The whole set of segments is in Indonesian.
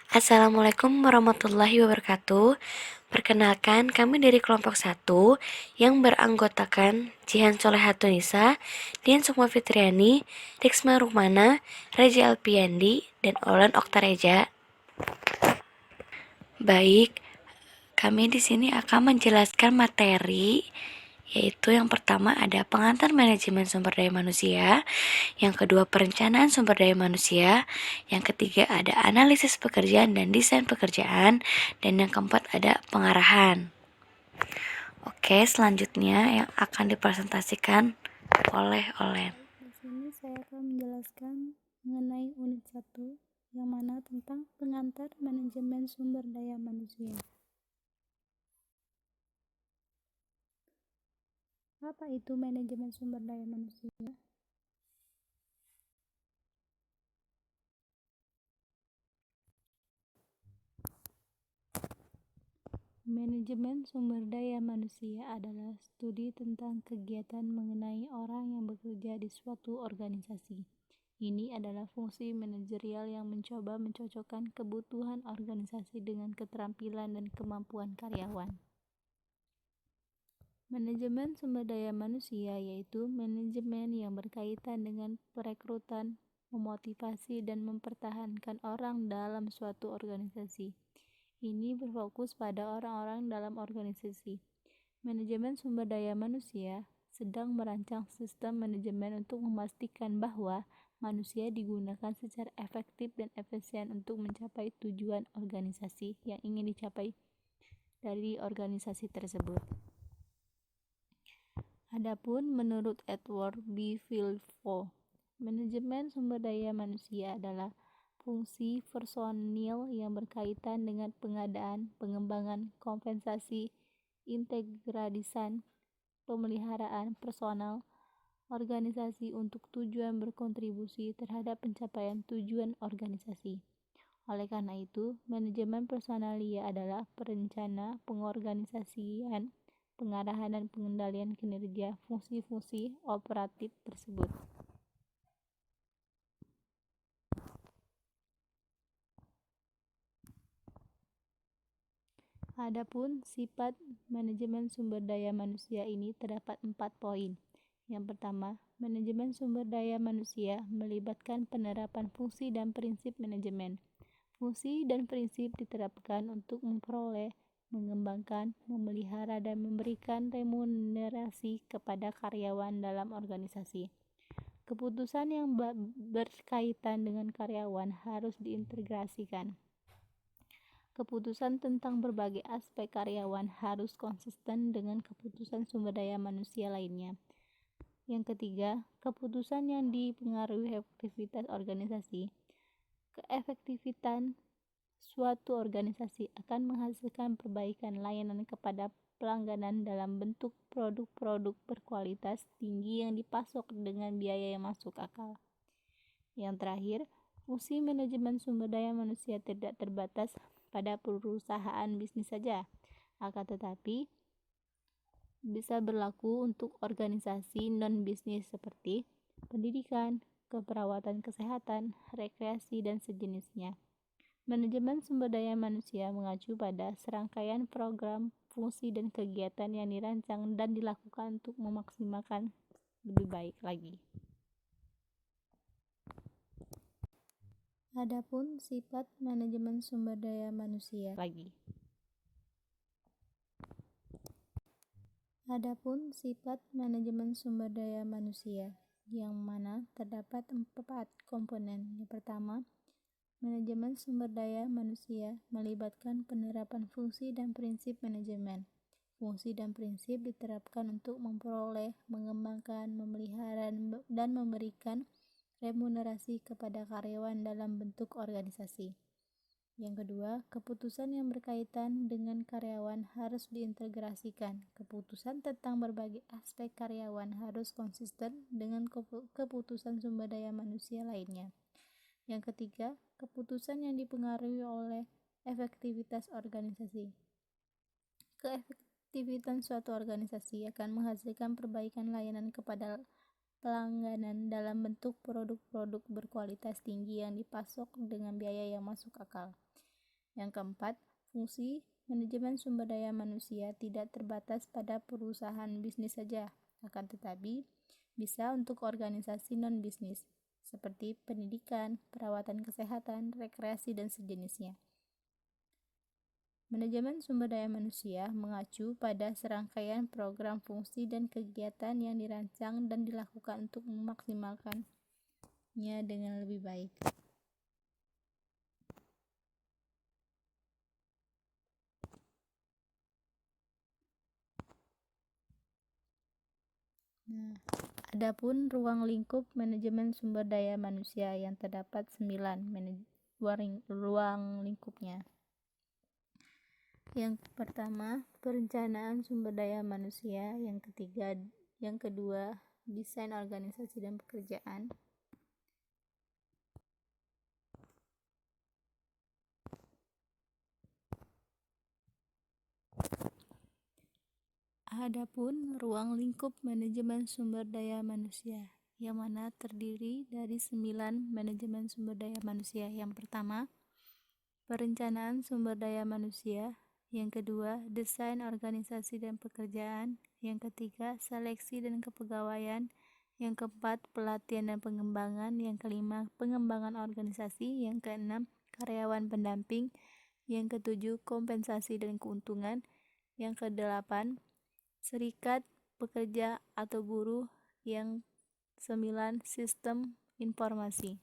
Assalamualaikum warahmatullahi wabarakatuh. Perkenalkan, kami dari kelompok 1 yang beranggotakan Jihan Solehatunisa, Dian Sukma Fitriani, Riksma Ruhmana, Reza Alpiandi, dan Olan Oktareja. Baik, kami di sini akan menjelaskan materi, yaitu yang pertama ada pengantar manajemen sumber daya manusia, yang kedua perencanaan sumber daya manusia, yang ketiga ada analisis pekerjaan dan desain pekerjaan, dan yang keempat ada pengarahan. Oke, selanjutnya yang akan dipresentasikan oleh Olen. Di sini saya akan menjelaskan mengenai unit 1 yang mana tentang pengantar manajemen sumber daya manusia. Apa itu manajemen sumber daya manusia? Manajemen sumber daya manusia adalah studi tentang kegiatan mengenai orang yang bekerja di suatu organisasi. Ini adalah fungsi manajerial yang mencoba mencocokkan kebutuhan organisasi dengan keterampilan dan kemampuan karyawan. Manajemen sumber daya manusia yaitu manajemen yang berkaitan dengan perekrutan, memotivasi, dan mempertahankan orang dalam suatu organisasi. Ini berfokus pada orang-orang dalam organisasi. Manajemen sumber daya manusia sedang merancang sistem manajemen untuk memastikan bahwa manusia digunakan secara efektif dan efisien untuk mencapai tujuan organisasi yang ingin dicapai dari organisasi tersebut. Adapun menurut Edward B. Vilfo, manajemen sumber daya manusia adalah fungsi personil yang berkaitan dengan pengadaan, pengembangan, kompensasi, integradisan, pemeliharaan personal, organisasi untuk tujuan berkontribusi terhadap pencapaian tujuan organisasi. Oleh karena itu, manajemen personalia adalah perencana, pengorganisasian, pengarahan dan pengendalian kinerja fungsi-fungsi operatif tersebut. Adapun sifat manajemen sumber daya manusia ini terdapat 4 poin. Yang pertama, manajemen sumber daya manusia melibatkan penerapan fungsi dan prinsip manajemen. Fungsi dan prinsip diterapkan untuk memperoleh, mengembangkan, memelihara, dan memberikan remunerasi kepada karyawan dalam organisasi. Keputusan yang berkaitan dengan karyawan harus diintegrasikan. Keputusan tentang berbagai aspek karyawan harus konsisten dengan keputusan sumber daya manusia lainnya. Yang ketiga, keputusan yang dipengaruhi efektivitas organisasi. Keefektifan suatu organisasi akan menghasilkan perbaikan layanan kepada pelanggan dalam bentuk produk-produk berkualitas tinggi yang dipasok dengan biaya yang masuk akal. Yang terakhir, fungsi manajemen sumber daya manusia tidak terbatas pada perusahaan bisnis saja, akan tetapi bisa berlaku untuk organisasi non-bisnis seperti pendidikan, keperawatan kesehatan, rekreasi, dan sejenisnya. Manajemen sumber daya manusia mengacu pada serangkaian program, fungsi, dan kegiatan yang dirancang dan dilakukan untuk memaksimalkan lebih baik lagi. Adapun sifat manajemen sumber daya manusia lagi. Adapun sifat manajemen sumber daya manusia yang mana terdapat 4 komponen. Yang pertama, manajemen sumber daya manusia melibatkan penerapan fungsi dan prinsip manajemen. Fungsi dan prinsip diterapkan untuk memperoleh, mengembangkan, memelihara, dan memberikan remunerasi kepada karyawan dalam bentuk organisasi. Yang kedua, keputusan yang berkaitan dengan karyawan harus diintegrasikan. Keputusan tentang berbagai aspek karyawan harus konsisten dengan keputusan sumber daya manusia lainnya. Yang ketiga, keputusan yang dipengaruhi oleh efektivitas organisasi. Keefektifan suatu organisasi akan menghasilkan perbaikan layanan kepada pelanggan dalam bentuk produk-produk berkualitas tinggi yang dipasok dengan biaya yang masuk akal. Yang keempat, fungsi manajemen sumber daya manusia tidak terbatas pada perusahaan bisnis saja, akan tetapi bisa untuk organisasi non-bisnis, seperti pendidikan, perawatan kesehatan, rekreasi, dan sejenisnya. Manajemen sumber daya manusia mengacu pada serangkaian program fungsi dan kegiatan yang dirancang dan dilakukan untuk memaksimalkannya dengan lebih baik. Adapun ruang lingkup manajemen sumber daya manusia yang terdapat 9 ruang lingkupnya. Yang pertama, perencanaan sumber daya manusia. Yang kedua, desain organisasi dan pekerjaan. Adapun ruang lingkup manajemen sumber daya manusia, yang mana terdiri dari 9 manajemen sumber daya manusia. Yang pertama, perencanaan sumber daya manusia. Yang kedua, desain organisasi dan pekerjaan. Yang ketiga, seleksi dan kepegawaian. Yang keempat, pelatihan dan pengembangan. Yang kelima, pengembangan organisasi. Yang keenam, karyawan pendamping. Yang ketujuh, kompensasi dan keuntungan. Yang kedelapan, serikat pekerja atau buruh. Yang 9, sistem informasi.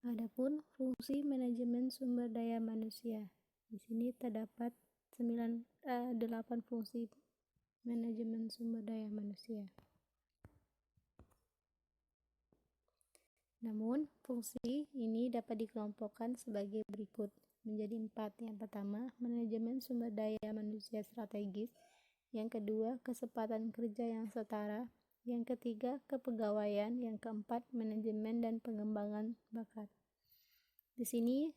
Adapun fungsi manajemen sumber daya manusia. Di sini terdapat 8 fungsi manajemen sumber daya manusia. Namun, fungsi ini dapat dikelompokkan sebagai berikut menjadi 4. Yang pertama, manajemen sumber daya manusia strategis. Yang kedua, kesempatan kerja yang setara. Yang ketiga, kepegawaian. Yang keempat, manajemen dan pengembangan bakat. Di sini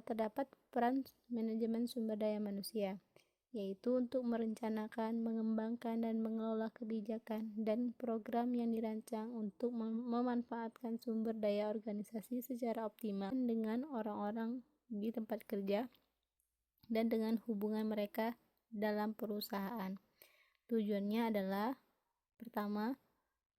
terdapat peran manajemen sumber daya manusia, yaitu untuk merencanakan, mengembangkan, dan mengelola kebijakan dan program yang dirancang untuk memanfaatkan sumber daya organisasi secara optimal dengan orang-orang di tempat kerja dan dengan hubungan mereka dalam perusahaan. Tujuannya adalah, pertama,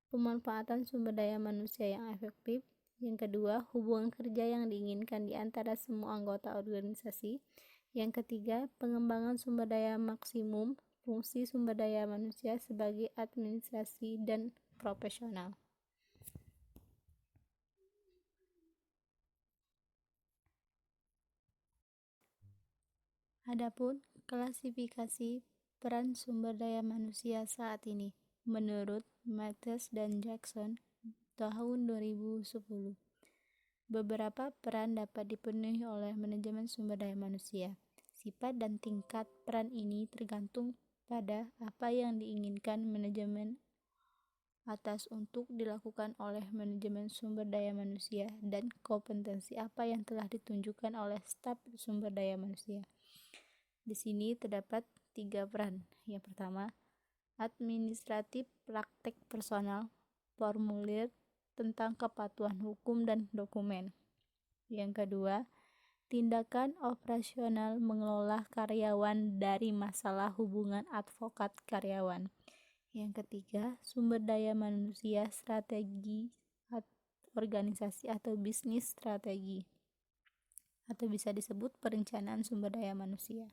pemanfaatan sumber daya manusia yang efektif. Yang kedua, hubungan kerja yang diinginkan di antara semua anggota organisasi. Yang ketiga, pengembangan sumber daya maksimum fungsi sumber daya manusia sebagai administrasi dan profesional. Adapun klasifikasi peran sumber daya manusia saat ini menurut Mattes dan Jackson tahun 2010. Beberapa peran dapat dipenuhi oleh manajemen sumber daya manusia. Sifat dan tingkat peran ini tergantung pada apa yang diinginkan manajemen atas untuk dilakukan oleh manajemen sumber daya manusia dan kompetensi apa yang telah ditunjukkan oleh staf sumber daya manusia. Di sini terdapat 3 peran. Yang pertama, administratif praktek personal, formulir tentang kepatuhan hukum dan dokumen. Yang kedua, tindakan operasional mengelola karyawan dari masalah hubungan advokat karyawan. Yang ketiga, sumber daya manusia strategi organisasi atau bisnis strategi, atau bisa disebut perencanaan sumber daya manusia.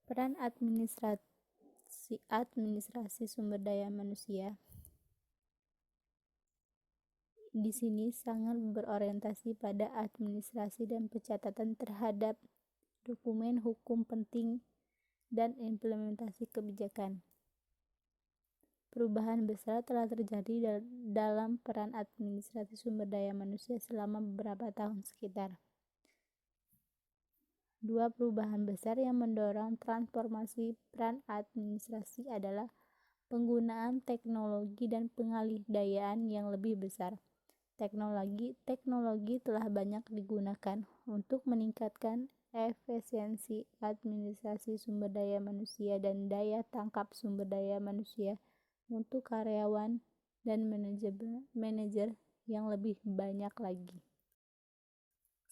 Peran administrasi sumber daya manusia di sini sangat berorientasi pada administrasi dan pencatatan terhadap dokumen hukum penting dan implementasi kebijakan. Perubahan besar telah terjadi dalam peran administrasi sumber daya manusia selama beberapa tahun sekitar. 2 perubahan besar yang mendorong transformasi peran administrasi adalah penggunaan teknologi dan pengalih-dayaan yang lebih besar. Teknologi telah banyak digunakan untuk meningkatkan efisiensi administrasi sumber daya manusia dan daya tangkap sumber daya manusia untuk karyawan dan manajer yang lebih banyak lagi.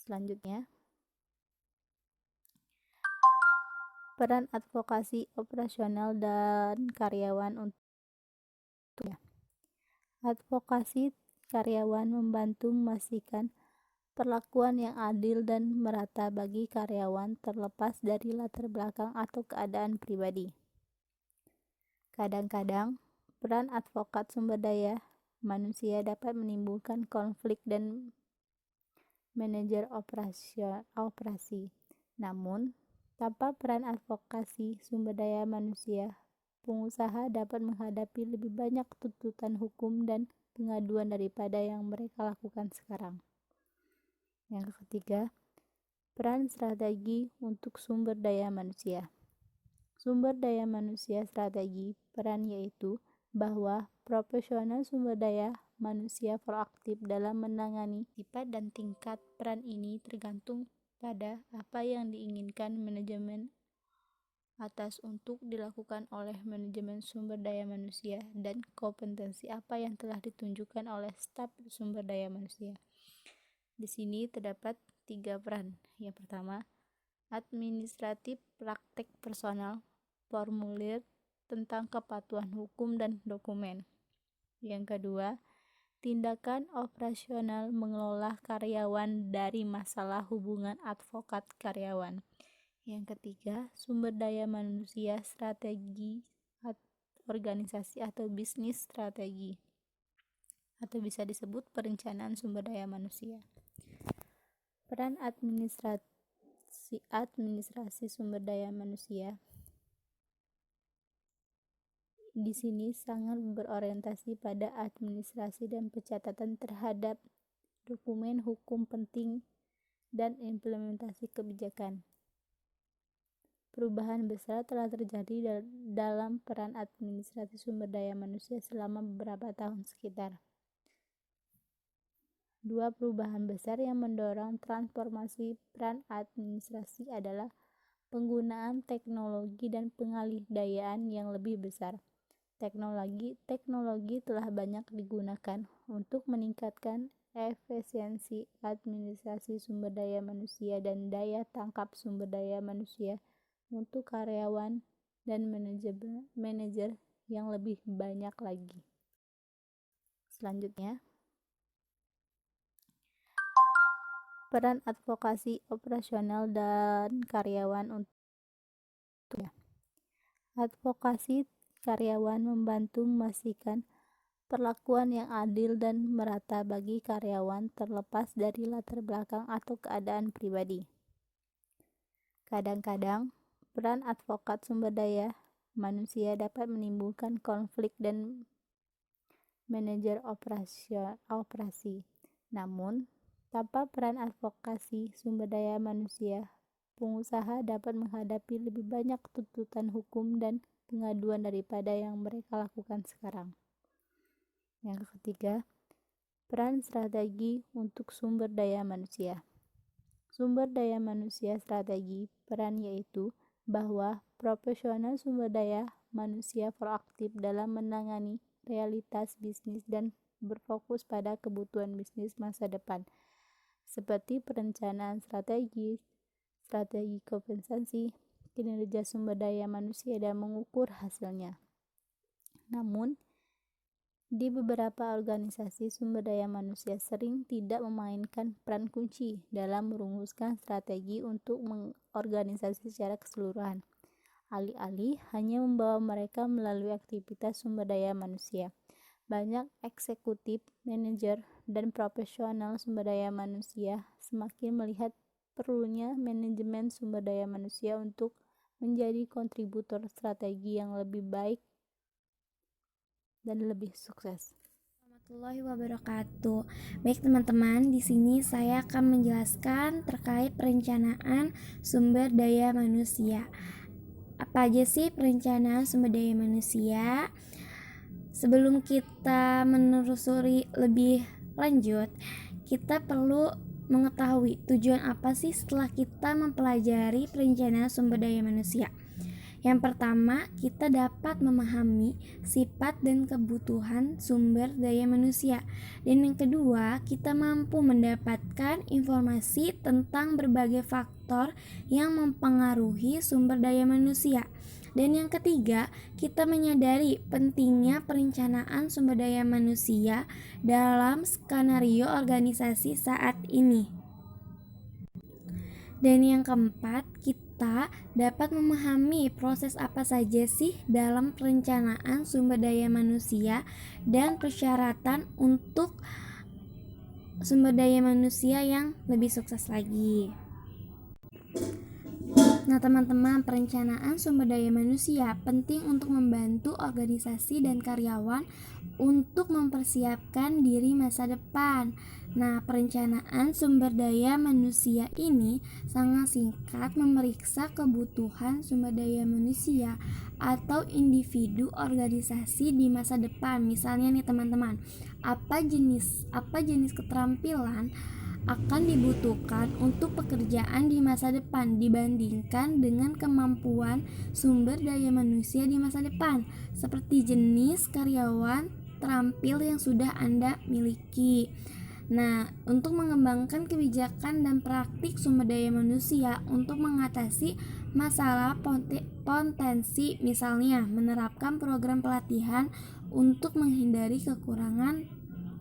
Selanjutnya, peran advokasi operasional dan karyawan untuk advokasi karyawan membantu memastikan perlakuan yang adil dan merata bagi karyawan terlepas dari latar belakang atau keadaan pribadi. Kadang-kadang, peran advokat sumber daya manusia dapat menimbulkan konflik dan manajer operasi. Namun, tanpa peran advokasi sumber daya manusia, pengusaha dapat menghadapi lebih banyak tuntutan hukum dan pengaduan daripada yang mereka lakukan sekarang. Yang ketiga, peran strategi untuk sumber daya manusia. Sumber daya manusia strategi peran yaitu bahwa profesional sumber daya manusia proaktif dalam menangani sifat dan tingkat peran ini tergantung pada apa yang diinginkan manajemen atas untuk dilakukan oleh manajemen sumber daya manusia dan kompetensi apa yang telah ditunjukkan oleh staf sumber daya manusia. Di sini terdapat 3 peran. Yang pertama, administratif praktek personal, formulir tentang kepatuhan hukum dan dokumen. Yang kedua, tindakan operasional mengelola karyawan dari masalah hubungan advokat karyawan. Yang ketiga, sumber daya manusia strategi organisasi atau bisnis strategi, atau bisa disebut perencanaan sumber daya manusia. Peran administrasi sumber daya manusia di sini sangat berorientasi pada administrasi dan pencatatan terhadap dokumen hukum penting dan implementasi kebijakan. Perubahan besar telah terjadi dalam peran administrasi sumber daya manusia selama beberapa tahun sekitar. 2 perubahan besar yang mendorong transformasi peran administrasi adalah penggunaan teknologi dan pengalih-dayaan yang lebih besar. Teknologi telah banyak digunakan untuk meningkatkan efisiensi administrasi sumber daya manusia dan daya tangkap sumber daya manusia untuk karyawan dan manajer yang lebih banyak lagi. Selanjutnya, peran advokasi operasional dan karyawan untuk advokasi karyawan membantu memastikan perlakuan yang adil dan merata bagi karyawan terlepas dari latar belakang atau keadaan pribadi. Kadang-kadang, peran advokat sumber daya manusia dapat menimbulkan konflik dan manajer operasi. Namun, tanpa peran advokasi sumber daya manusia, pengusaha dapat menghadapi lebih banyak tuntutan hukum dan pengaduan daripada yang mereka lakukan sekarang. Yang ketiga, peran strategi untuk sumber daya manusia. Sumber daya manusia strategi peran yaitu bahwa profesional sumber daya manusia proaktif dalam menangani realitas bisnis dan berfokus pada kebutuhan bisnis masa depan, seperti perencanaan strategi kompensasi, kinerja sumber daya manusia dan mengukur hasilnya. Namun, di beberapa organisasi sumber daya manusia sering tidak memainkan peran kunci dalam merumuskan strategi untuk mengorganisasi secara keseluruhan. Alih-alih hanya membawa mereka melalui aktivitas sumber daya manusia. Banyak eksekutif, manajer, dan profesional sumber daya manusia semakin melihat perlunya manajemen sumber daya manusia untuk menjadi kontributor strategi yang lebih baik dan lebih sukses. Warahmatullahi wabarakatuh. Baik teman-teman, di sini saya akan menjelaskan terkait perencanaan sumber daya manusia. Apa aja sih perencanaan sumber daya manusia? Sebelum kita menelusuri lebih lanjut, kita perlu mengetahui tujuan apa sih setelah kita mempelajari perencanaan sumber daya manusia. Yang pertama, kita dapat memahami sifat dan kebutuhan sumber daya manusia. Dan yang kedua, kita mampu mendapatkan informasi tentang berbagai faktor yang mempengaruhi sumber daya manusia. Dan yang ketiga, kita menyadari pentingnya perencanaan sumber daya manusia dalam skenario organisasi saat ini. Dan yang keempat, kita dapat memahami proses apa saja sih dalam perencanaan sumber daya manusia dan persyaratan untuk sumber daya manusia yang lebih sukses lagi. Nah teman-teman, perencanaan sumber daya manusia penting untuk membantu organisasi dan karyawan untuk mempersiapkan diri masa depan. Nah, perencanaan sumber daya manusia ini sangat singkat memeriksa kebutuhan sumber daya manusia atau individu organisasi di masa depan. Misalnya nih teman-teman, apa jenis keterampilan akan dibutuhkan untuk pekerjaan di masa depan dibandingkan dengan kemampuan sumber daya manusia di masa depan, seperti jenis karyawan terampil yang sudah Anda miliki. Nah, untuk mengembangkan kebijakan dan praktik sumber daya manusia untuk mengatasi masalah potensi, misalnya menerapkan program pelatihan untuk menghindari kekurangan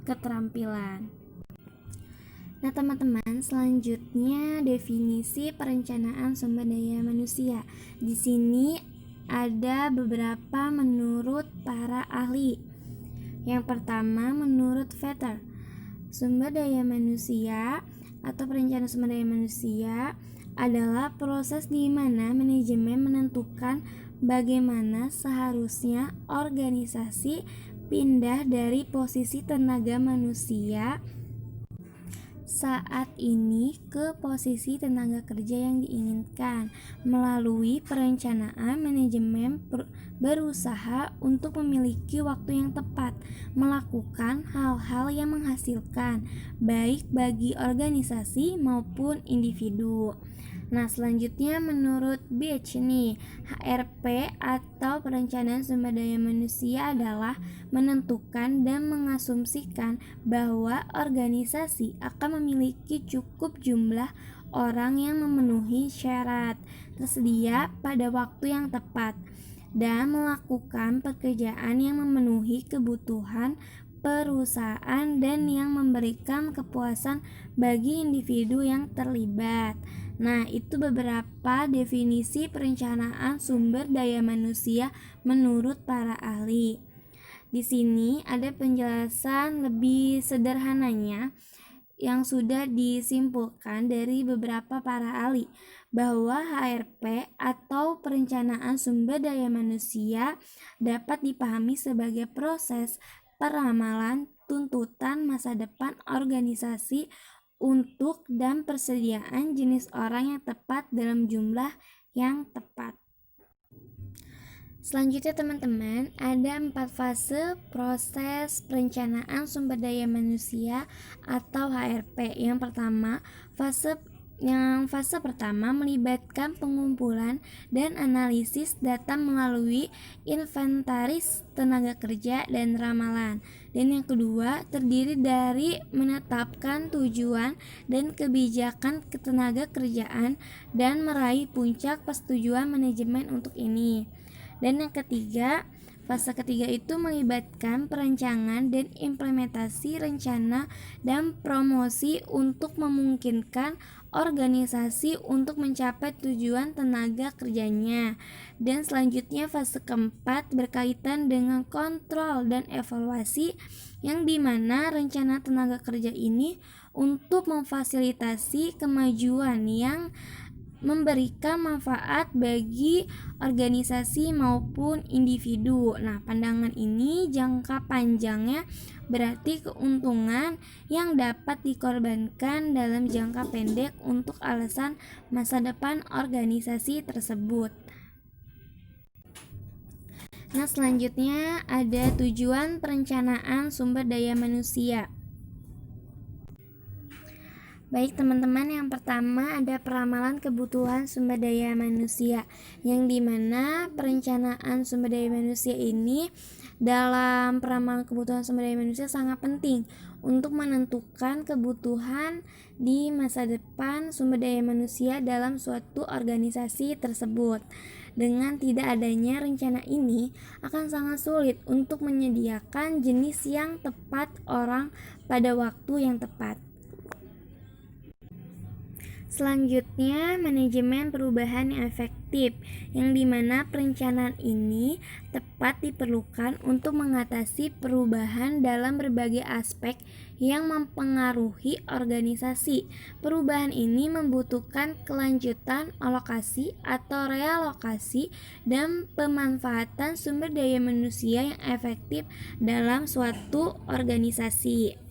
keterampilan. Nah teman-teman, selanjutnya definisi perencanaan sumber daya manusia. Di sini ada beberapa menurut para ahli. Yang pertama, menurut Vetter, sumber daya manusia atau perencanaan sumber daya manusia adalah proses di mana manajemen menentukan bagaimana seharusnya organisasi pindah dari posisi tenaga manusia saat ini ke posisi tenaga kerja yang diinginkan. Melalui perencanaan, manajemen berusaha untuk memiliki waktu yang tepat, melakukan hal-hal yang menghasilkan, baik bagi organisasi maupun individu. Nah, selanjutnya menurut Beach nih, HRP atau perencanaan sumber daya manusia adalah menentukan dan mengasumsikan bahwa organisasi akan memiliki cukup jumlah orang yang memenuhi syarat tersedia pada waktu yang tepat dan melakukan pekerjaan yang memenuhi kebutuhan perusahaan dan yang memberikan kepuasan bagi individu yang terlibat. Nah, itu beberapa definisi perencanaan sumber daya manusia menurut para ahli. Di sini ada penjelasan lebih sederhananya yang sudah disimpulkan dari beberapa para ahli bahwa HRP atau perencanaan sumber daya manusia dapat dipahami sebagai proses peramalan tuntutan masa depan organisasi untuk dan persediaan jenis orang yang tepat dalam jumlah yang tepat. Selanjutnya teman-teman, ada 4 fase proses perencanaan sumber daya manusia atau HRP. Yang fase pertama melibatkan pengumpulan dan analisis data melalui inventaris tenaga kerja dan ramalan. Dan yang kedua terdiri dari menetapkan tujuan dan kebijakan ketenaga kerjaan dan meraih puncak persetujuan manajemen untuk ini. Dan yang ketiga, fase ketiga itu melibatkan perancangan dan implementasi rencana dan promosi untuk memungkinkan organisasi untuk mencapai tujuan tenaga kerjanya. Dan selanjutnya fase keempat berkaitan dengan kontrol dan evaluasi yang dimana rencana tenaga kerja ini untuk memfasilitasi kemajuan yang memberikan manfaat bagi organisasi maupun individu. Nah, pandangan ini jangka panjangnya berarti keuntungan yang dapat dikorbankan dalam jangka pendek untuk alasan masa depan organisasi tersebut. Nah, selanjutnya ada tujuan perencanaan sumber daya manusia. Baik teman-teman, yang pertama ada peramalan kebutuhan sumber daya manusia, yang dimana perencanaan sumber daya manusia ini dalam peramalan kebutuhan sumber daya manusia sangat penting untuk menentukan kebutuhan di masa depan sumber daya manusia dalam suatu organisasi tersebut. Dengan tidak adanya rencana ini akan sangat sulit untuk menyediakan jenis yang tepat orang pada waktu yang tepat. Selanjutnya, manajemen perubahan yang efektif, yang dimana perencanaan ini tepat diperlukan untuk mengatasi perubahan dalam berbagai aspek yang mempengaruhi organisasi. Perubahan ini membutuhkan kelanjutan alokasi atau realokasi dan pemanfaatan sumber daya manusia yang efektif dalam suatu organisasi.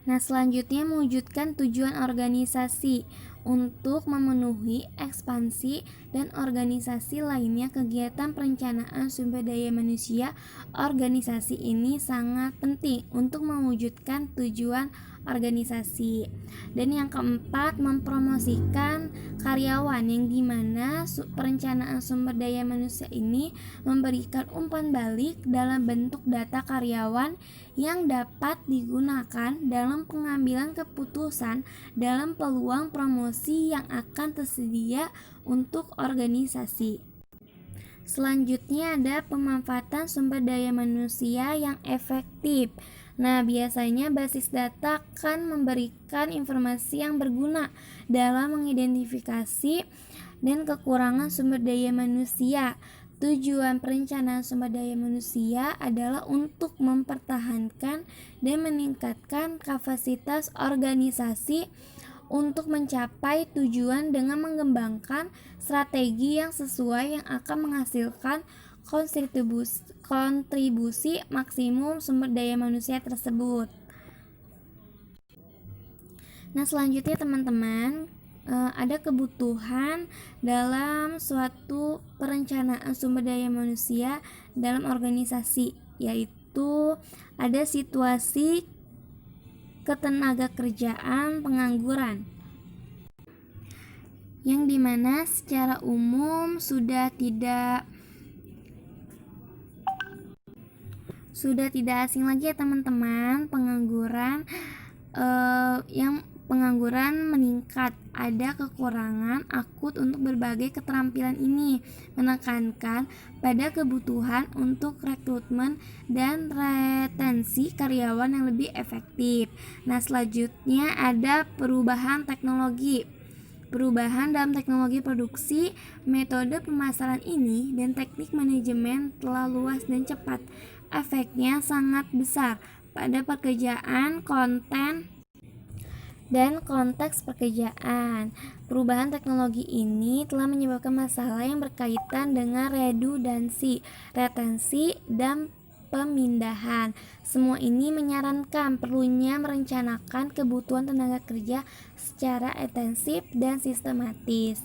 Nah, selanjutnya mewujudkan tujuan organisasi untuk memenuhi ekspansi dan organisasi lainnya. Kegiatan perencanaan sumber daya manusia organisasi ini sangat penting untuk mewujudkan tujuan organisasi. Dan yang keempat, mempromosikan karyawan, yang dimana perencanaan sumber daya manusia ini memberikan umpan balik dalam bentuk data karyawan yang dapat digunakan dalam pengambilan keputusan dalam peluang promosi yang akan tersedia untuk organisasi. Selanjutnya ada pemanfaatan sumber daya manusia yang efektif. Nah, biasanya basis data akan memberikan informasi yang berguna dalam mengidentifikasi dan kekurangan sumber daya manusia. Tujuan perencanaan sumber daya manusia adalah untuk mempertahankan dan meningkatkan kapasitas organisasi untuk mencapai tujuan dengan mengembangkan strategi yang sesuai yang akan menghasilkan kontribusi maksimum sumber daya manusia tersebut. Nah, selanjutnya teman-teman, ada kebutuhan dalam suatu perencanaan sumber daya manusia dalam organisasi, yaitu ada situasi ketenagakerjaan pengangguran, yang dimana secara umum sudah tidak asing lagi ya teman-teman, pengangguran meningkat. Ada kekurangan akut untuk berbagai keterampilan ini, menekankan pada kebutuhan untuk rekrutmen dan retensi karyawan yang lebih efektif. Nah, selanjutnya ada perubahan teknologi. Perubahan dalam teknologi produksi, metode pemasaran ini dan teknik manajemen telah luas dan cepat. Efeknya sangat besar pada pekerjaan, konten, dan konteks pekerjaan. Perubahan teknologi ini telah menyebabkan masalah yang berkaitan dengan redundansi, retensi, dan pemindahan. Semua ini menyarankan perlunya merencanakan kebutuhan tenaga kerja secara intensif dan sistematis.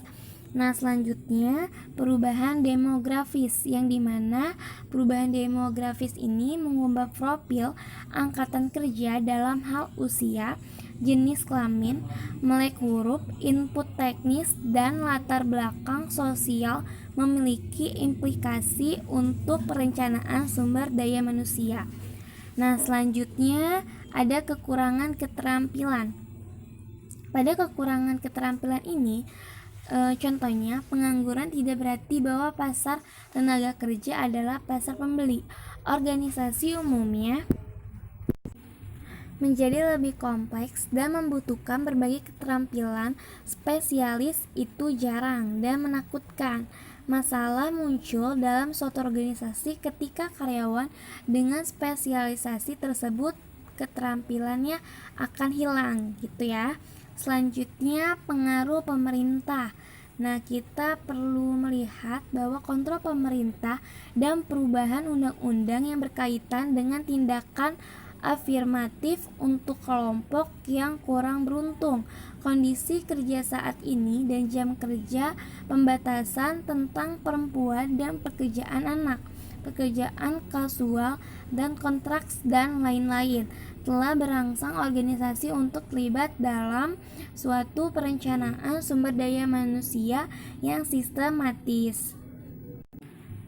Nah, selanjutnya perubahan demografis, yang dimana perubahan demografis ini mengubah profil angkatan kerja dalam hal usia, jenis kelamin, melek huruf, input teknis, dan latar belakang sosial memiliki implikasi untuk perencanaan sumber daya manusia. Nah, selanjutnya ada kekurangan keterampilan. Pada kekurangan keterampilan ini, contohnya pengangguran tidak berarti bahwa pasar tenaga kerja adalah pasar pembeli. Organisasi umumnya menjadi lebih kompleks dan membutuhkan berbagai keterampilan spesialis. Itu jarang dan menakutkan. Masalah muncul dalam suatu organisasi ketika karyawan dengan spesialisasi tersebut keterampilannya akan hilang, gitu ya. Selanjutnya, pengaruh pemerintah. Nah, kita perlu melihat bahwa kontrol pemerintah dan perubahan undang-undang yang berkaitan dengan tindakan afirmatif untuk kelompok yang kurang beruntung, kondisi kerja saat ini dan jam kerja, pembatasan tentang perempuan dan pekerjaan anak, pekerjaan kasual, dan kontrak, dan lain-lain. Telah berangsang organisasi untuk terlibat dalam suatu perencanaan sumber daya manusia yang sistematis.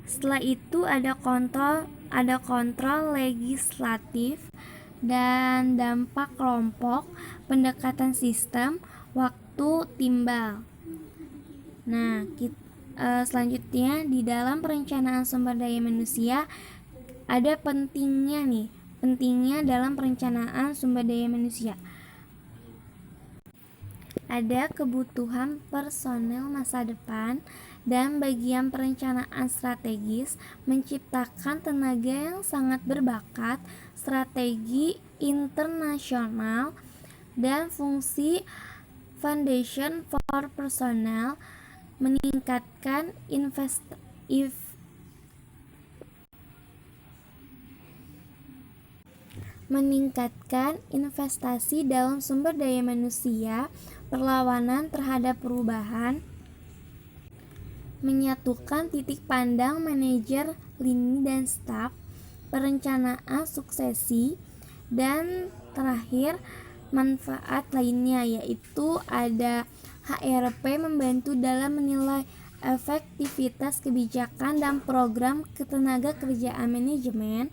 Setelah itu ada kontrol legislatif dan dampak kelompok, pendekatan sistem, waktu timbal. Nah, selanjutnya di dalam perencanaan sumber daya manusia ada pentingnya dalam perencanaan sumber daya manusia. Ada kebutuhan personel masa depan dan bagian perencanaan strategis, menciptakan tenaga yang sangat berbakat, strategi internasional, dan fungsi foundation for personnel, meningkatkan investasi dalam sumber daya manusia, perlawanan terhadap perubahan, menyatukan titik pandang manajer, lini, dan staf, perencanaan suksesi, dan terakhir manfaat lainnya, yaitu ada HRP membantu dalam menilai efektivitas kebijakan dan program ketenaga kerjaan manajemen.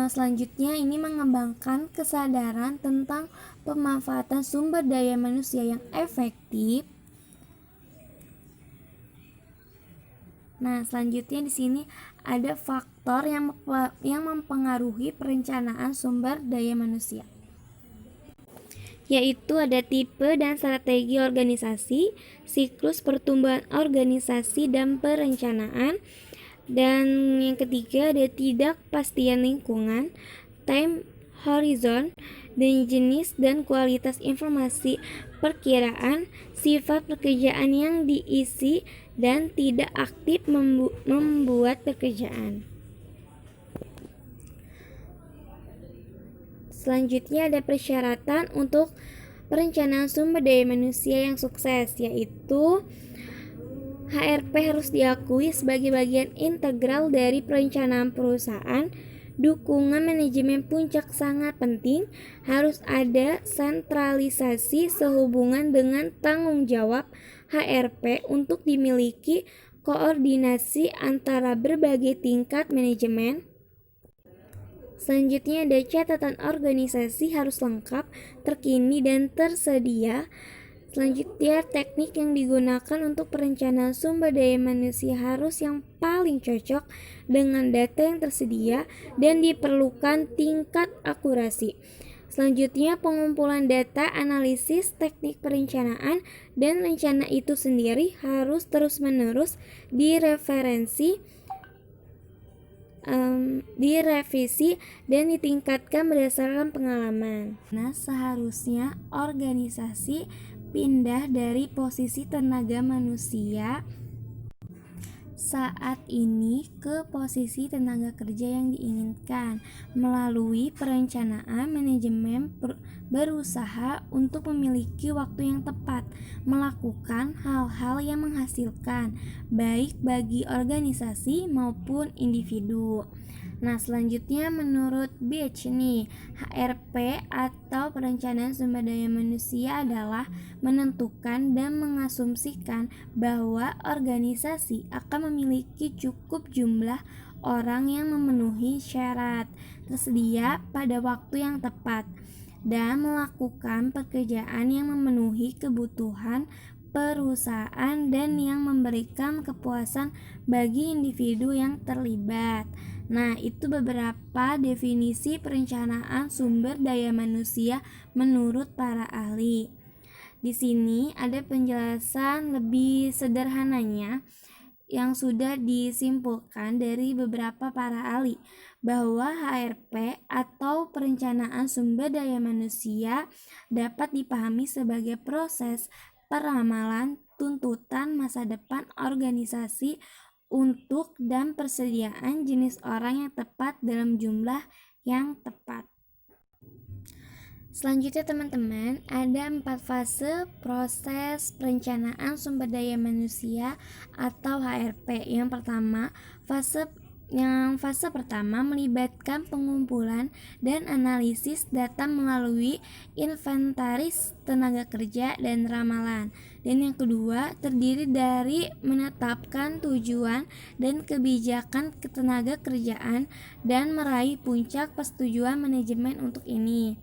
Selanjutnya ini mengembangkan kesadaran tentang pemanfaatan sumber daya manusia yang efektif. Nah, selanjutnya di sini ada faktor yang mempengaruhi perencanaan sumber daya manusia, yaitu ada tipe dan strategi organisasi, siklus pertumbuhan organisasi dan perencanaan, dan yang ketiga ada ketidakpastian lingkungan, time horizon, dan jenis dan kualitas informasi perkiraan, sifat pekerjaan yang diisi, dan tidak aktif membuat pekerjaan. Selanjutnya ada persyaratan untuk perencanaan sumber daya manusia yang sukses, yaitu HRP harus diakui sebagai bagian integral dari perencanaan perusahaan. Dukungan manajemen puncak sangat penting, harus ada sentralisasi sehubungan dengan tanggung jawab HRP untuk dimiliki koordinasi antara berbagai tingkat manajemen. Selanjutnya ada catatan organisasi harus lengkap, terkini, dan tersedia. Selanjutnya teknik yang digunakan untuk perencanaan sumber daya manusia harus yang paling cocok dengan data yang tersedia dan diperlukan tingkat akurasi. Selanjutnya pengumpulan data, analisis, teknik perencanaan, dan rencana itu sendiri harus terus-menerus direvisi dan ditingkatkan berdasarkan pengalaman. Nah, seharusnya organisasi pindah dari posisi tenaga manusia saat ini ke posisi tenaga kerja yang diinginkan. Melalui perencanaan, manajemen berusaha untuk memiliki waktu yang tepat, melakukan hal-hal yang menghasilkan, baik bagi organisasi maupun individu. Nah, selanjutnya menurut Beach nih, HRP atau perencanaan sumber daya manusia adalah menentukan dan mengasumsikan bahwa organisasi akan memiliki cukup jumlah orang yang memenuhi syarat tersedia pada waktu yang tepat dan melakukan pekerjaan yang memenuhi kebutuhan perusahaan dan yang memberikan kepuasan bagi individu yang terlibat. Nah, itu beberapa definisi perencanaan sumber daya manusia menurut para ahli. Di sini ada penjelasan lebih sederhananya yang sudah disimpulkan dari beberapa para ahli bahwa HRP atau perencanaan sumber daya manusia dapat dipahami sebagai proses peramalan tuntutan masa depan organisasi untuk dan persediaan jenis orang yang tepat dalam jumlah yang tepat. Selanjutnya teman-teman, ada 4 fase proses perencanaan sumber daya manusia atau HRP. Yang pertama, fase Yang fase pertama melibatkan pengumpulan dan analisis data melalui inventaris tenaga kerja dan ramalan. Dan yang kedua terdiri dari menetapkan tujuan dan kebijakan ketenaga kerjaan dan meraih puncak persetujuan manajemen untuk ini.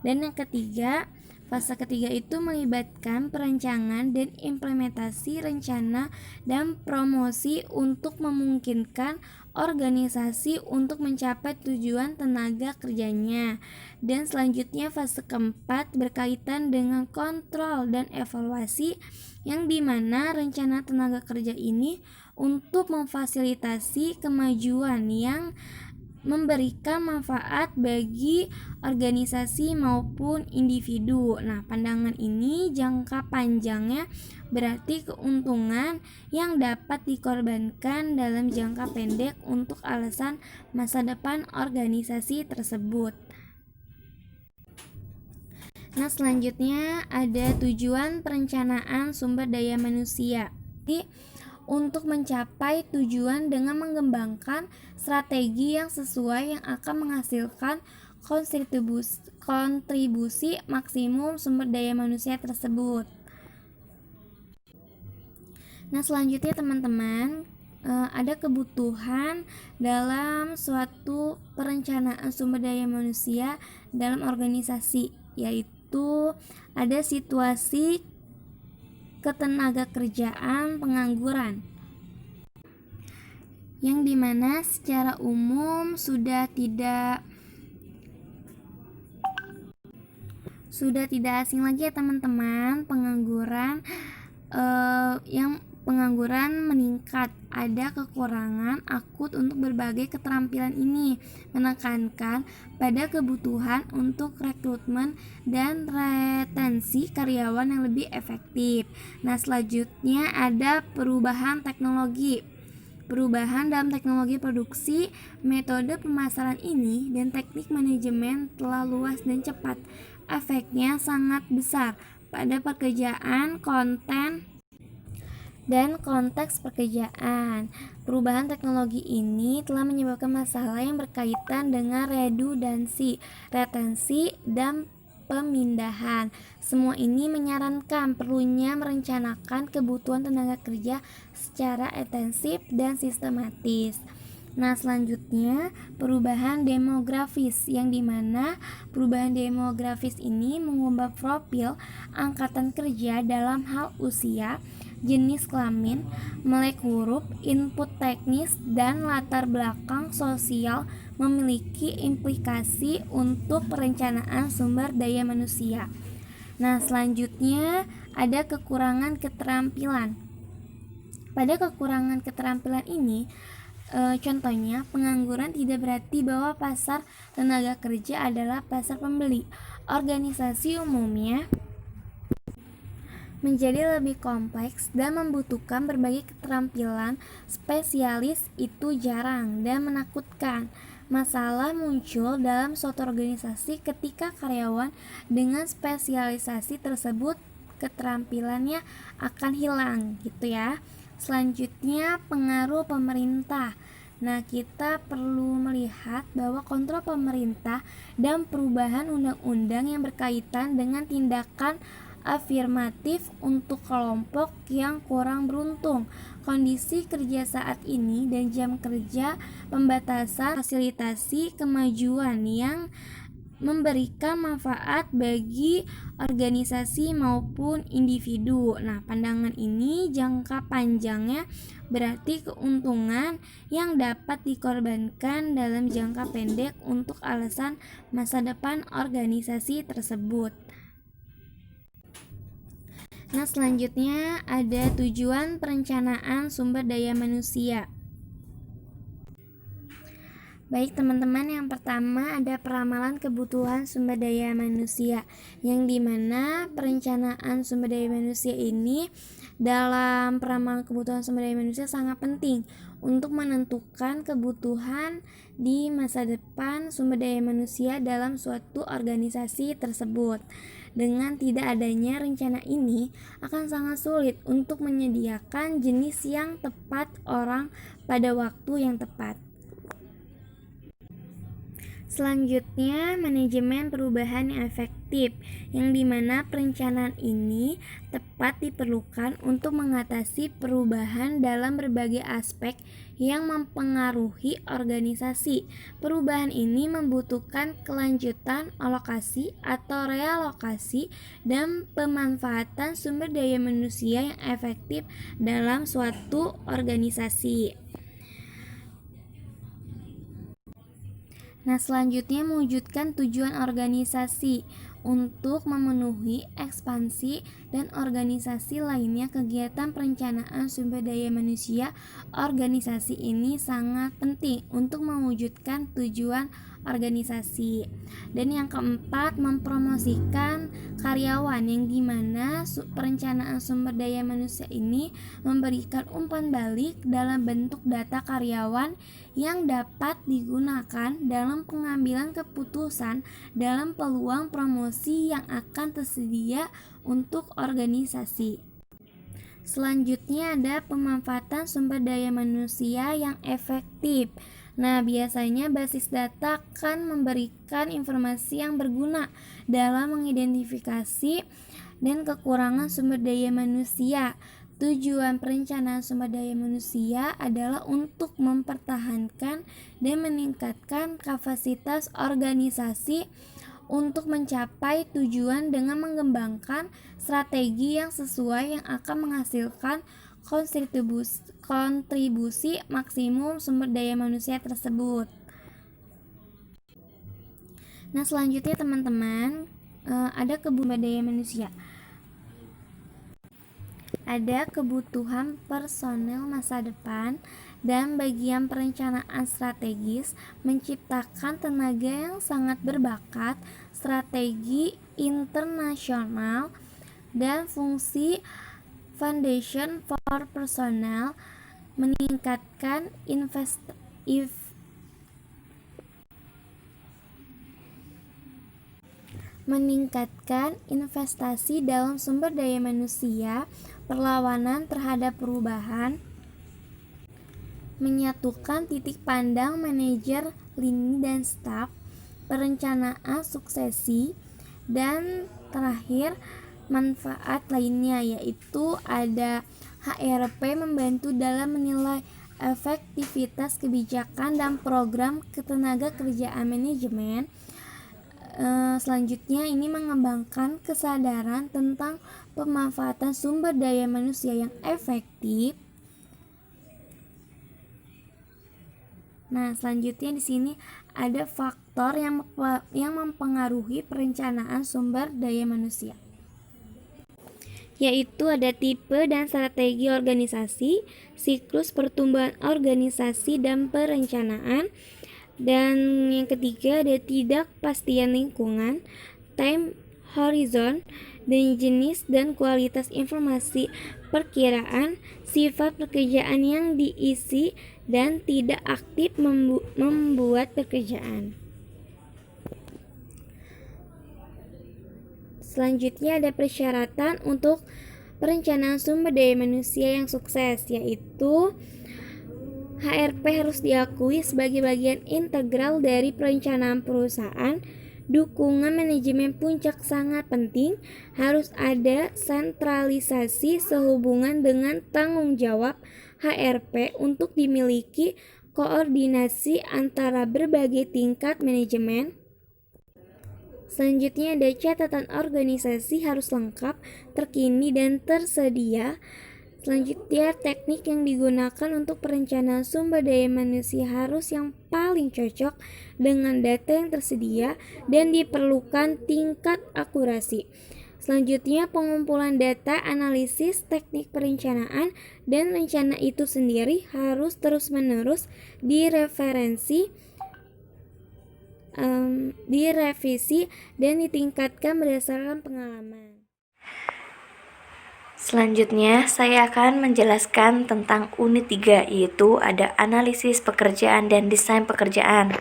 Dan yang ketiga, fase ketiga itu melibatkan perancangan dan implementasi rencana dan promosi untuk memungkinkan organisasi untuk mencapai tujuan tenaga kerjanya. Dan selanjutnya fase keempat berkaitan dengan kontrol dan evaluasi, yang dimana rencana tenaga kerja ini untuk memfasilitasi kemajuan yang memberikan manfaat bagi organisasi maupun individu. Nah, pandangan ini jangka panjangnya berarti keuntungan yang dapat dikorbankan dalam jangka pendek untuk alasan masa depan organisasi tersebut. Nah, selanjutnya ada tujuan perencanaan sumber daya manusia. Jadi, untuk mencapai tujuan dengan mengembangkan strategi yang sesuai yang akan menghasilkan kontribusi maksimum sumber daya manusia tersebut. Nah, selanjutnya teman-teman, ada kebutuhan dalam suatu perencanaan sumber daya manusia dalam organisasi, yaitu ada situasi ketenaga kerjaan pengangguran, yang dimana secara umum sudah tidak asing lagi ya teman-teman, pengangguran meningkat. Ada kekurangan akut untuk berbagai keterampilan ini, menekankan pada kebutuhan untuk rekrutmen dan retensi karyawan yang lebih efektif. Nah, selanjutnya ada perubahan teknologi. Perubahan dalam teknologi produksi, metode pemasaran ini, dan teknik manajemen telah luas dan cepat. Efeknya sangat besar pada pekerjaan, konten, dan konteks pekerjaan. Perubahan teknologi ini telah menyebabkan masalah yang berkaitan dengan redundansi, retensi, dan pemindahan. Semua ini menyarankan perlunya merencanakan kebutuhan tenaga kerja secara intensif dan sistematis. Nah, selanjutnya perubahan demografis, yang dimana perubahan demografis ini mengubah profil angkatan kerja dalam hal usia, jenis kelamin, melek huruf, input teknis, dan latar belakang sosial, memiliki implikasi untuk perencanaan sumber daya manusia. Nah, selanjutnya ada kekurangan keterampilan. Pada kekurangan keterampilan ini, contohnya pengangguran tidak berarti bahwa pasar tenaga kerja adalah pasar pembeli. Organisasi umumnya menjadi lebih kompleks dan membutuhkan berbagai keterampilan spesialis. Itu jarang dan menakutkan. Masalah muncul dalam suatu organisasi ketika karyawan dengan spesialisasi tersebut keterampilannya akan hilang, gitu ya. Selanjutnya pengaruh pemerintah. Nah, kita perlu melihat bahwa kontrol pemerintah dan perubahan undang-undang yang berkaitan dengan tindakan afirmatif untuk kelompok yang kurang beruntung, kondisi kerja saat ini, dan jam kerja, pembatasan fasilitasi kemajuan yang memberikan manfaat bagi organisasi maupun individu. Nah, pandangan ini jangka panjangnya berarti keuntungan yang dapat dikorbankan dalam jangka pendek untuk alasan masa depan organisasi tersebut. Nah, selanjutnya ada tujuan perencanaan sumber daya manusia. Baik teman-teman, yang pertama ada peramalan kebutuhan sumber daya manusia, yang dimana perencanaan sumber daya manusia ini dalam peramalan kebutuhan sumber daya manusia sangat penting untuk menentukan kebutuhan di masa depan sumber daya manusia dalam suatu organisasi tersebut. Dengan tidak adanya rencana ini, akan sangat sulit untuk menyediakan jenis yang tepat orang pada waktu yang tepat. Selanjutnya, manajemen perubahan yang efektif, yang dimana perencanaan ini tepat diperlukan untuk mengatasi perubahan dalam berbagai aspek yang mempengaruhi organisasi. Perubahan ini membutuhkan kelanjutan alokasi atau realokasi dan pemanfaatan sumber daya manusia yang efektif dalam suatu organisasi. Nah, selanjutnya mewujudkan tujuan organisasi untuk memenuhi ekspansi dan organisasi lainnya. Kegiatan perencanaan sumber daya manusia organisasi ini sangat penting untuk mewujudkan tujuan organisasi. Dan yang keempat, mempromosikan karyawan, yang dimana perencanaan sumber daya manusia ini memberikan umpan balik dalam bentuk data karyawan yang dapat digunakan dalam pengambilan keputusan dalam peluang promosi yang akan tersedia untuk organisasi. Selanjutnya ada pemanfaatan sumber daya manusia yang efektif. Nah, biasanya basis data akan memberikan informasi yang berguna dalam mengidentifikasi dan kekurangan sumber daya manusia. Tujuan perencanaan sumber daya manusia adalah untuk mempertahankan dan meningkatkan kapasitas organisasi untuk mencapai tujuan dengan mengembangkan strategi yang sesuai yang akan menghasilkan kontribusi maksimum sumber daya manusia tersebut. Nah, selanjutnya teman-teman, ada kebutuhan daya manusia. Ada kebutuhan personel masa depan dan bagian perencanaan strategis menciptakan tenaga yang sangat berbakat, strategi internasional, dan fungsi foundation for personnel, meningkatkan investasi dalam sumber daya manusia, perlawanan terhadap perubahan, menyatukan titik pandang manajer, lini, dan staf, perencanaan suksesi, dan terakhir manfaat lainnya, yaitu ada HRP membantu dalam menilai efektivitas kebijakan dan program ketenaga kerjaan manajemen. Selanjutnya ini mengembangkan kesadaran tentang pemanfaatan sumber daya manusia yang efektif. Nah, selanjutnya di sini ada faktor yang mempengaruhi perencanaan sumber daya manusia, yaitu ada tipe dan strategi organisasi, siklus pertumbuhan organisasi dan perencanaan, dan yang ketiga ada ketidakpastian lingkungan, time horizon, dan jenis dan kualitas informasi perkiraan, sifat pekerjaan yang diisi, dan tidak aktif membuat pekerjaan. Selanjutnya ada persyaratan untuk perencanaan sumber daya manusia yang sukses, yaitu HRP harus diakui sebagai bagian integral dari perencanaan perusahaan. Dukungan manajemen puncak sangat penting. Harus ada sentralisasi sehubungan dengan tanggung jawab HRP untuk dimiliki koordinasi antara berbagai tingkat manajemen. Selanjutnya ada catatan organisasi harus lengkap, terkini, dan tersedia. Selanjutnya, teknik yang digunakan untuk perencanaan sumber daya manusia harus yang paling cocok dengan data yang tersedia dan diperlukan tingkat akurasi. Selanjutnya, pengumpulan data, analisis, teknik perencanaan, dan rencana itu sendiri harus terus-menerus direvisi dan ditingkatkan berdasarkan pengalaman. Selanjutnya, saya akan menjelaskan tentang unit 3, yaitu ada analisis pekerjaan dan desain pekerjaan.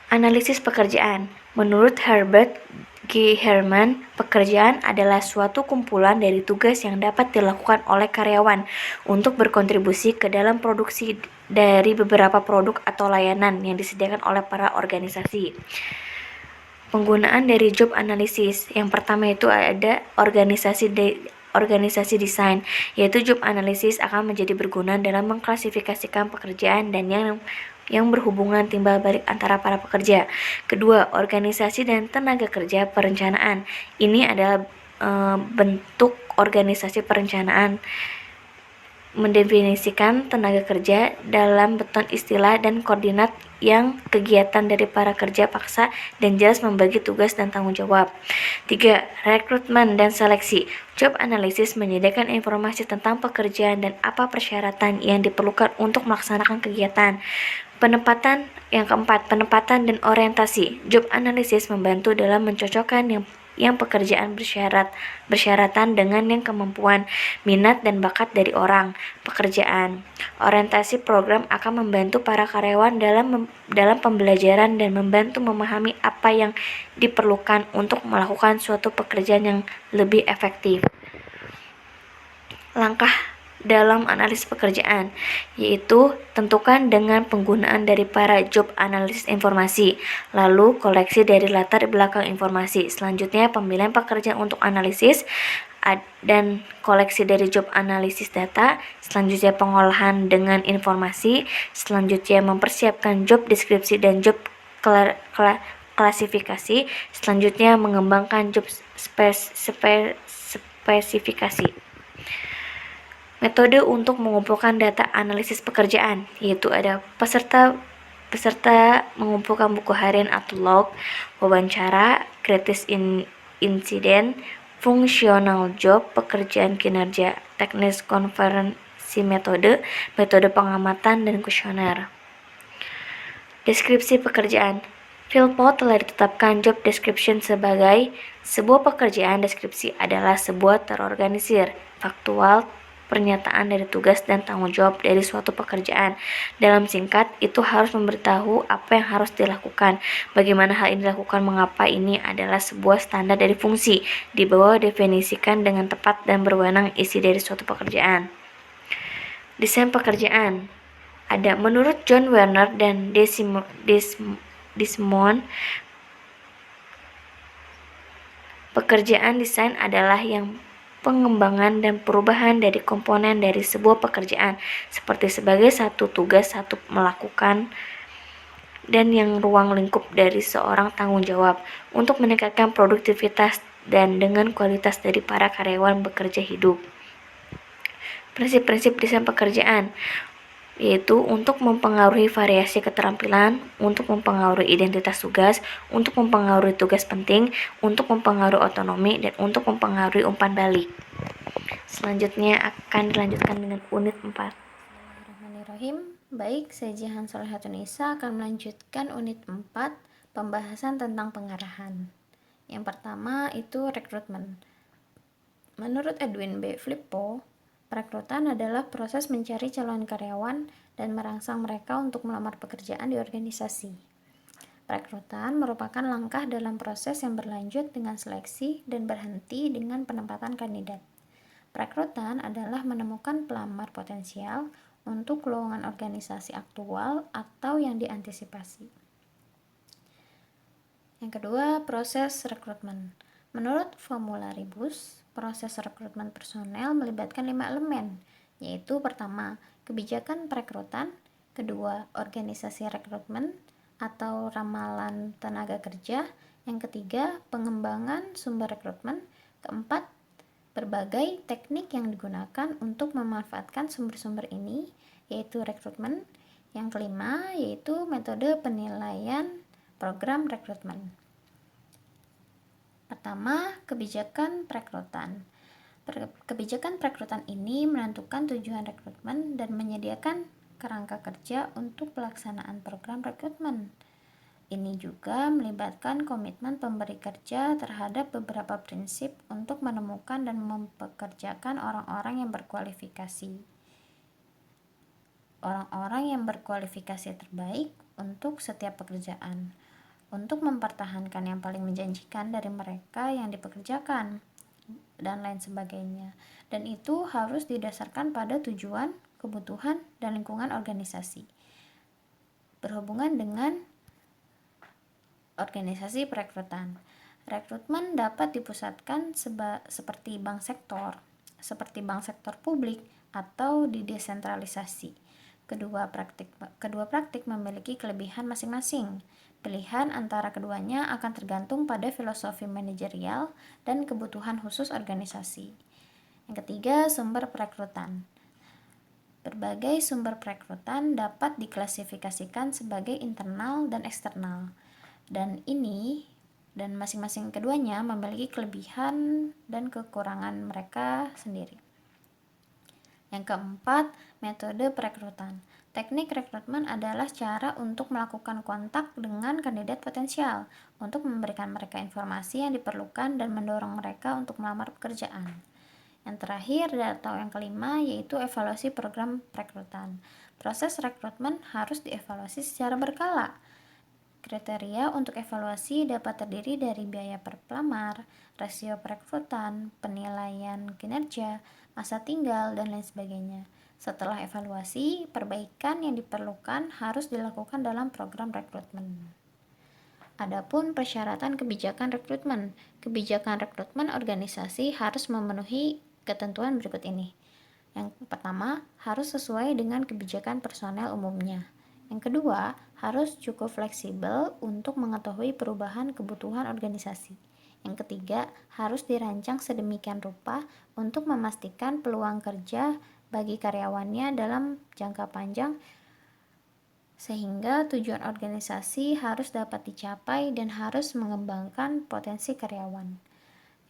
Analisis pekerjaan. Menurut Herbert G. Herman, pekerjaan adalah suatu kumpulan dari tugas yang dapat dilakukan oleh karyawan untuk berkontribusi ke dalam produksi dari beberapa produk atau layanan yang disediakan oleh para organisasi. Penggunaan dari job analysis. Yang pertama itu ada organisasi desain, yaitu job analysis akan menjadi berguna dalam mengklasifikasikan pekerjaan dan yang berhubungan timbal balik antara para pekerja. Kedua, organisasi dan tenaga kerja perencanaan. Ini adalah bentuk organisasi perencanaan mendefinisikan tenaga kerja dalam beton istilah dan koordinat yang kegiatan dari para kerja paksa dan jelas membagi tugas dan tanggung jawab. 3. Rekrutmen dan seleksi. Job analysis menyediakan informasi tentang pekerjaan dan apa persyaratan yang diperlukan untuk melaksanakan kegiatan. Penempatan. Yang keempat, penempatan dan orientasi. Job analysis membantu dalam mencocokkan yang pekerjaan bersyaratan dengan yang kemampuan, minat dan bakat dari orang pekerjaan. Orientasi program akan membantu para karyawan dalam pembelajaran dan membantu memahami apa yang diperlukan untuk melakukan suatu pekerjaan yang lebih efektif. Langkah dalam analisis pekerjaan, yaitu tentukan dengan penggunaan dari para job analysis informasi, lalu koleksi dari latar belakang informasi. Selanjutnya pemilihan pekerjaan untuk analisis dan koleksi dari job analisis data. Selanjutnya pengolahan dengan informasi. Selanjutnya mempersiapkan job deskripsi dan job klasifikasi. Selanjutnya mengembangkan job spesifikasi. Metode untuk mengumpulkan data analisis pekerjaan, yaitu ada peserta mengumpulkan buku harian atau log, wawancara, kritis insiden, fungsional job, pekerjaan kinerja, teknis konferensi metode pengamatan, dan kuesioner. Deskripsi pekerjaan. Philpott telah ditetapkan job description sebagai sebuah pekerjaan. Deskripsi adalah sebuah terorganisir, faktual, pernyataan dari tugas dan tanggung jawab dari suatu pekerjaan. Dalam singkat, itu harus memberitahu apa yang harus dilakukan, bagaimana hal ini dilakukan, mengapa. Ini adalah sebuah standar dari fungsi, di bawah definisikan dengan tepat dan berwenang isi dari suatu pekerjaan. Desain pekerjaan. Ada menurut John Werner dan Desmond, pekerjaan desain adalah yang pengembangan dan perubahan dari komponen dari sebuah pekerjaan, seperti sebagai satu tugas, satu melakukan, dan yang ruang lingkup dari seorang tanggung jawab untuk meningkatkan produktivitas dan dengan kualitas dari para karyawan bekerja hidup. Prinsip-prinsip desain pekerjaan, yaitu untuk mempengaruhi variasi keterampilan, untuk mempengaruhi identitas tugas, untuk mempengaruhi tugas penting, untuk mempengaruhi otonomi, dan untuk mempengaruhi umpan balik. Selanjutnya akan dilanjutkan dengan unit 4. Bismillahirrahmanirrahim. Baik, saya Jihan Solehatunisa akan melanjutkan unit 4, pembahasan tentang pengarahan. Yang pertama itu rekrutmen. Menurut Edwin B. Flippo, perekrutan adalah proses mencari calon karyawan dan merangsang mereka untuk melamar pekerjaan di organisasi. Perekrutan merupakan langkah dalam proses yang berlanjut dengan seleksi dan berhenti dengan penempatan kandidat. Perekrutan adalah menemukan pelamar potensial untuk lowongan organisasi aktual atau yang diantisipasi. Yang kedua, proses rekrutmen. Menurut Formularibus, proses rekrutmen personel melibatkan 5 elemen, yaitu pertama, kebijakan perekrutan, kedua, organisasi rekrutmen atau ramalan tenaga kerja, yang ketiga, pengembangan sumber rekrutmen, keempat, berbagai teknik yang digunakan untuk memanfaatkan sumber-sumber ini, yaitu rekrutmen, yang kelima, yaitu metode penilaian program rekrutmen. Pertama, kebijakan perekrutan. Kebijakan perekrutan ini menentukan tujuan rekrutmen dan menyediakan kerangka kerja untuk pelaksanaan program rekrutmen. Ini juga melibatkan komitmen pemberi kerja terhadap beberapa prinsip untuk menemukan dan mempekerjakan orang-orang yang berkualifikasi. Orang-orang yang berkualifikasi terbaik untuk setiap pekerjaan. untuk mempertahankan yang paling menjanjikan dari mereka yang dipekerjakan, dan lain sebagainya. Dan itu harus didasarkan pada tujuan, kebutuhan, dan lingkungan organisasi. Berhubungan dengan organisasi perekrutan. Rekrutmen dapat dipusatkan seperti bank sektor publik, atau didesentralisasi. Kedua praktik memiliki kelebihan masing-masing. Pilihan antara keduanya akan tergantung pada filosofi manajerial dan kebutuhan khusus organisasi. Yang ketiga, sumber perekrutan. Berbagai sumber perekrutan dapat diklasifikasikan sebagai internal dan eksternal. Dan masing-masing keduanya memiliki kelebihan dan kekurangan mereka sendiri. Yang keempat, metode perekrutan. Teknik rekrutmen adalah cara untuk melakukan kontak dengan kandidat potensial untuk memberikan mereka informasi yang diperlukan dan mendorong mereka untuk melamar pekerjaan. Yang terakhir atau yang kelima yaitu evaluasi program perekrutan. Proses rekrutmen harus dievaluasi secara berkala. Kriteria untuk evaluasi dapat terdiri dari biaya per pelamar, rasio perekrutan, penilaian kinerja, masa tinggal, dan lain sebagainya. Setelah evaluasi, perbaikan yang diperlukan harus dilakukan dalam program rekrutmen. Adapun persyaratan kebijakan rekrutmen. Kebijakan rekrutmen organisasi harus memenuhi ketentuan berikut ini. Yang pertama, harus sesuai dengan kebijakan personel umumnya. Yang kedua, harus cukup fleksibel untuk mengetahui perubahan kebutuhan organisasi. Yang ketiga, harus dirancang sedemikian rupa untuk memastikan peluang kerja bagi karyawannya dalam jangka panjang sehingga tujuan organisasi harus dapat dicapai dan harus mengembangkan potensi karyawan.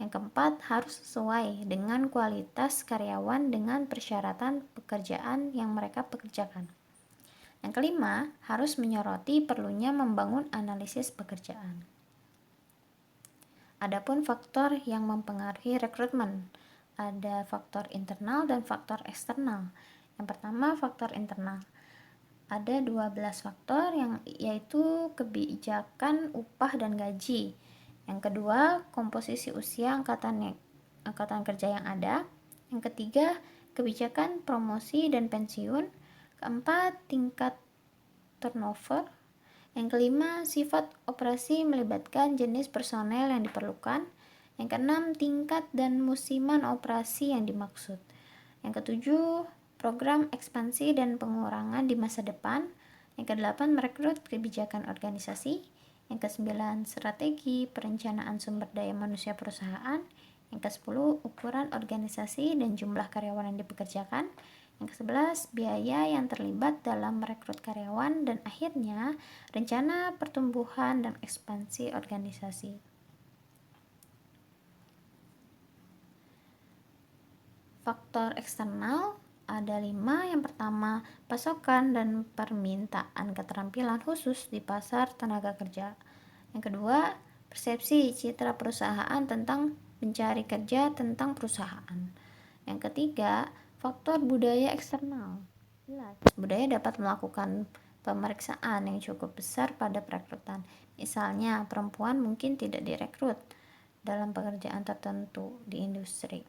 Yang keempat, harus sesuai dengan kualitas karyawan dengan persyaratan pekerjaan yang mereka pekerjakan. Yang kelima, harus menyoroti perlunya membangun analisis pekerjaan. Adapun faktor yang mempengaruhi rekrutmen, ada faktor internal dan faktor eksternal. Yang pertama, faktor internal. Ada 12 faktor yaitu kebijakan upah dan gaji. Yang kedua, komposisi usia angkatan kerja yang ada. Yang ketiga, kebijakan promosi dan pensiun. Keempat, tingkat turnover. Yang kelima, sifat operasi melibatkan jenis personel yang diperlukan. Yang keenam, tingkat dan musiman operasi yang dimaksud. Yang ketujuh, program ekspansi dan pengurangan di masa depan. Yang kedelapan, merekrut kebijakan organisasi. Yang kesembilan, strategi perencanaan sumber daya manusia perusahaan. Yang kesepuluh, ukuran organisasi dan jumlah karyawan yang dipekerjakan. Yang ke-11, biaya yang terlibat dalam merekrut karyawan. Dan akhirnya, rencana pertumbuhan dan ekspansi organisasi. Faktor eksternal ada 5. Yang pertama, pasokan dan permintaan keterampilan khusus di pasar tenaga kerja. Yang kedua, persepsi citra perusahaan tentang pencari kerja tentang perusahaan. Yang ketiga, faktor budaya eksternal. Jelas, budaya dapat melakukan pemeriksaan yang cukup besar pada perekrutan. Misalnya, perempuan mungkin tidak direkrut dalam pekerjaan tertentu di industri.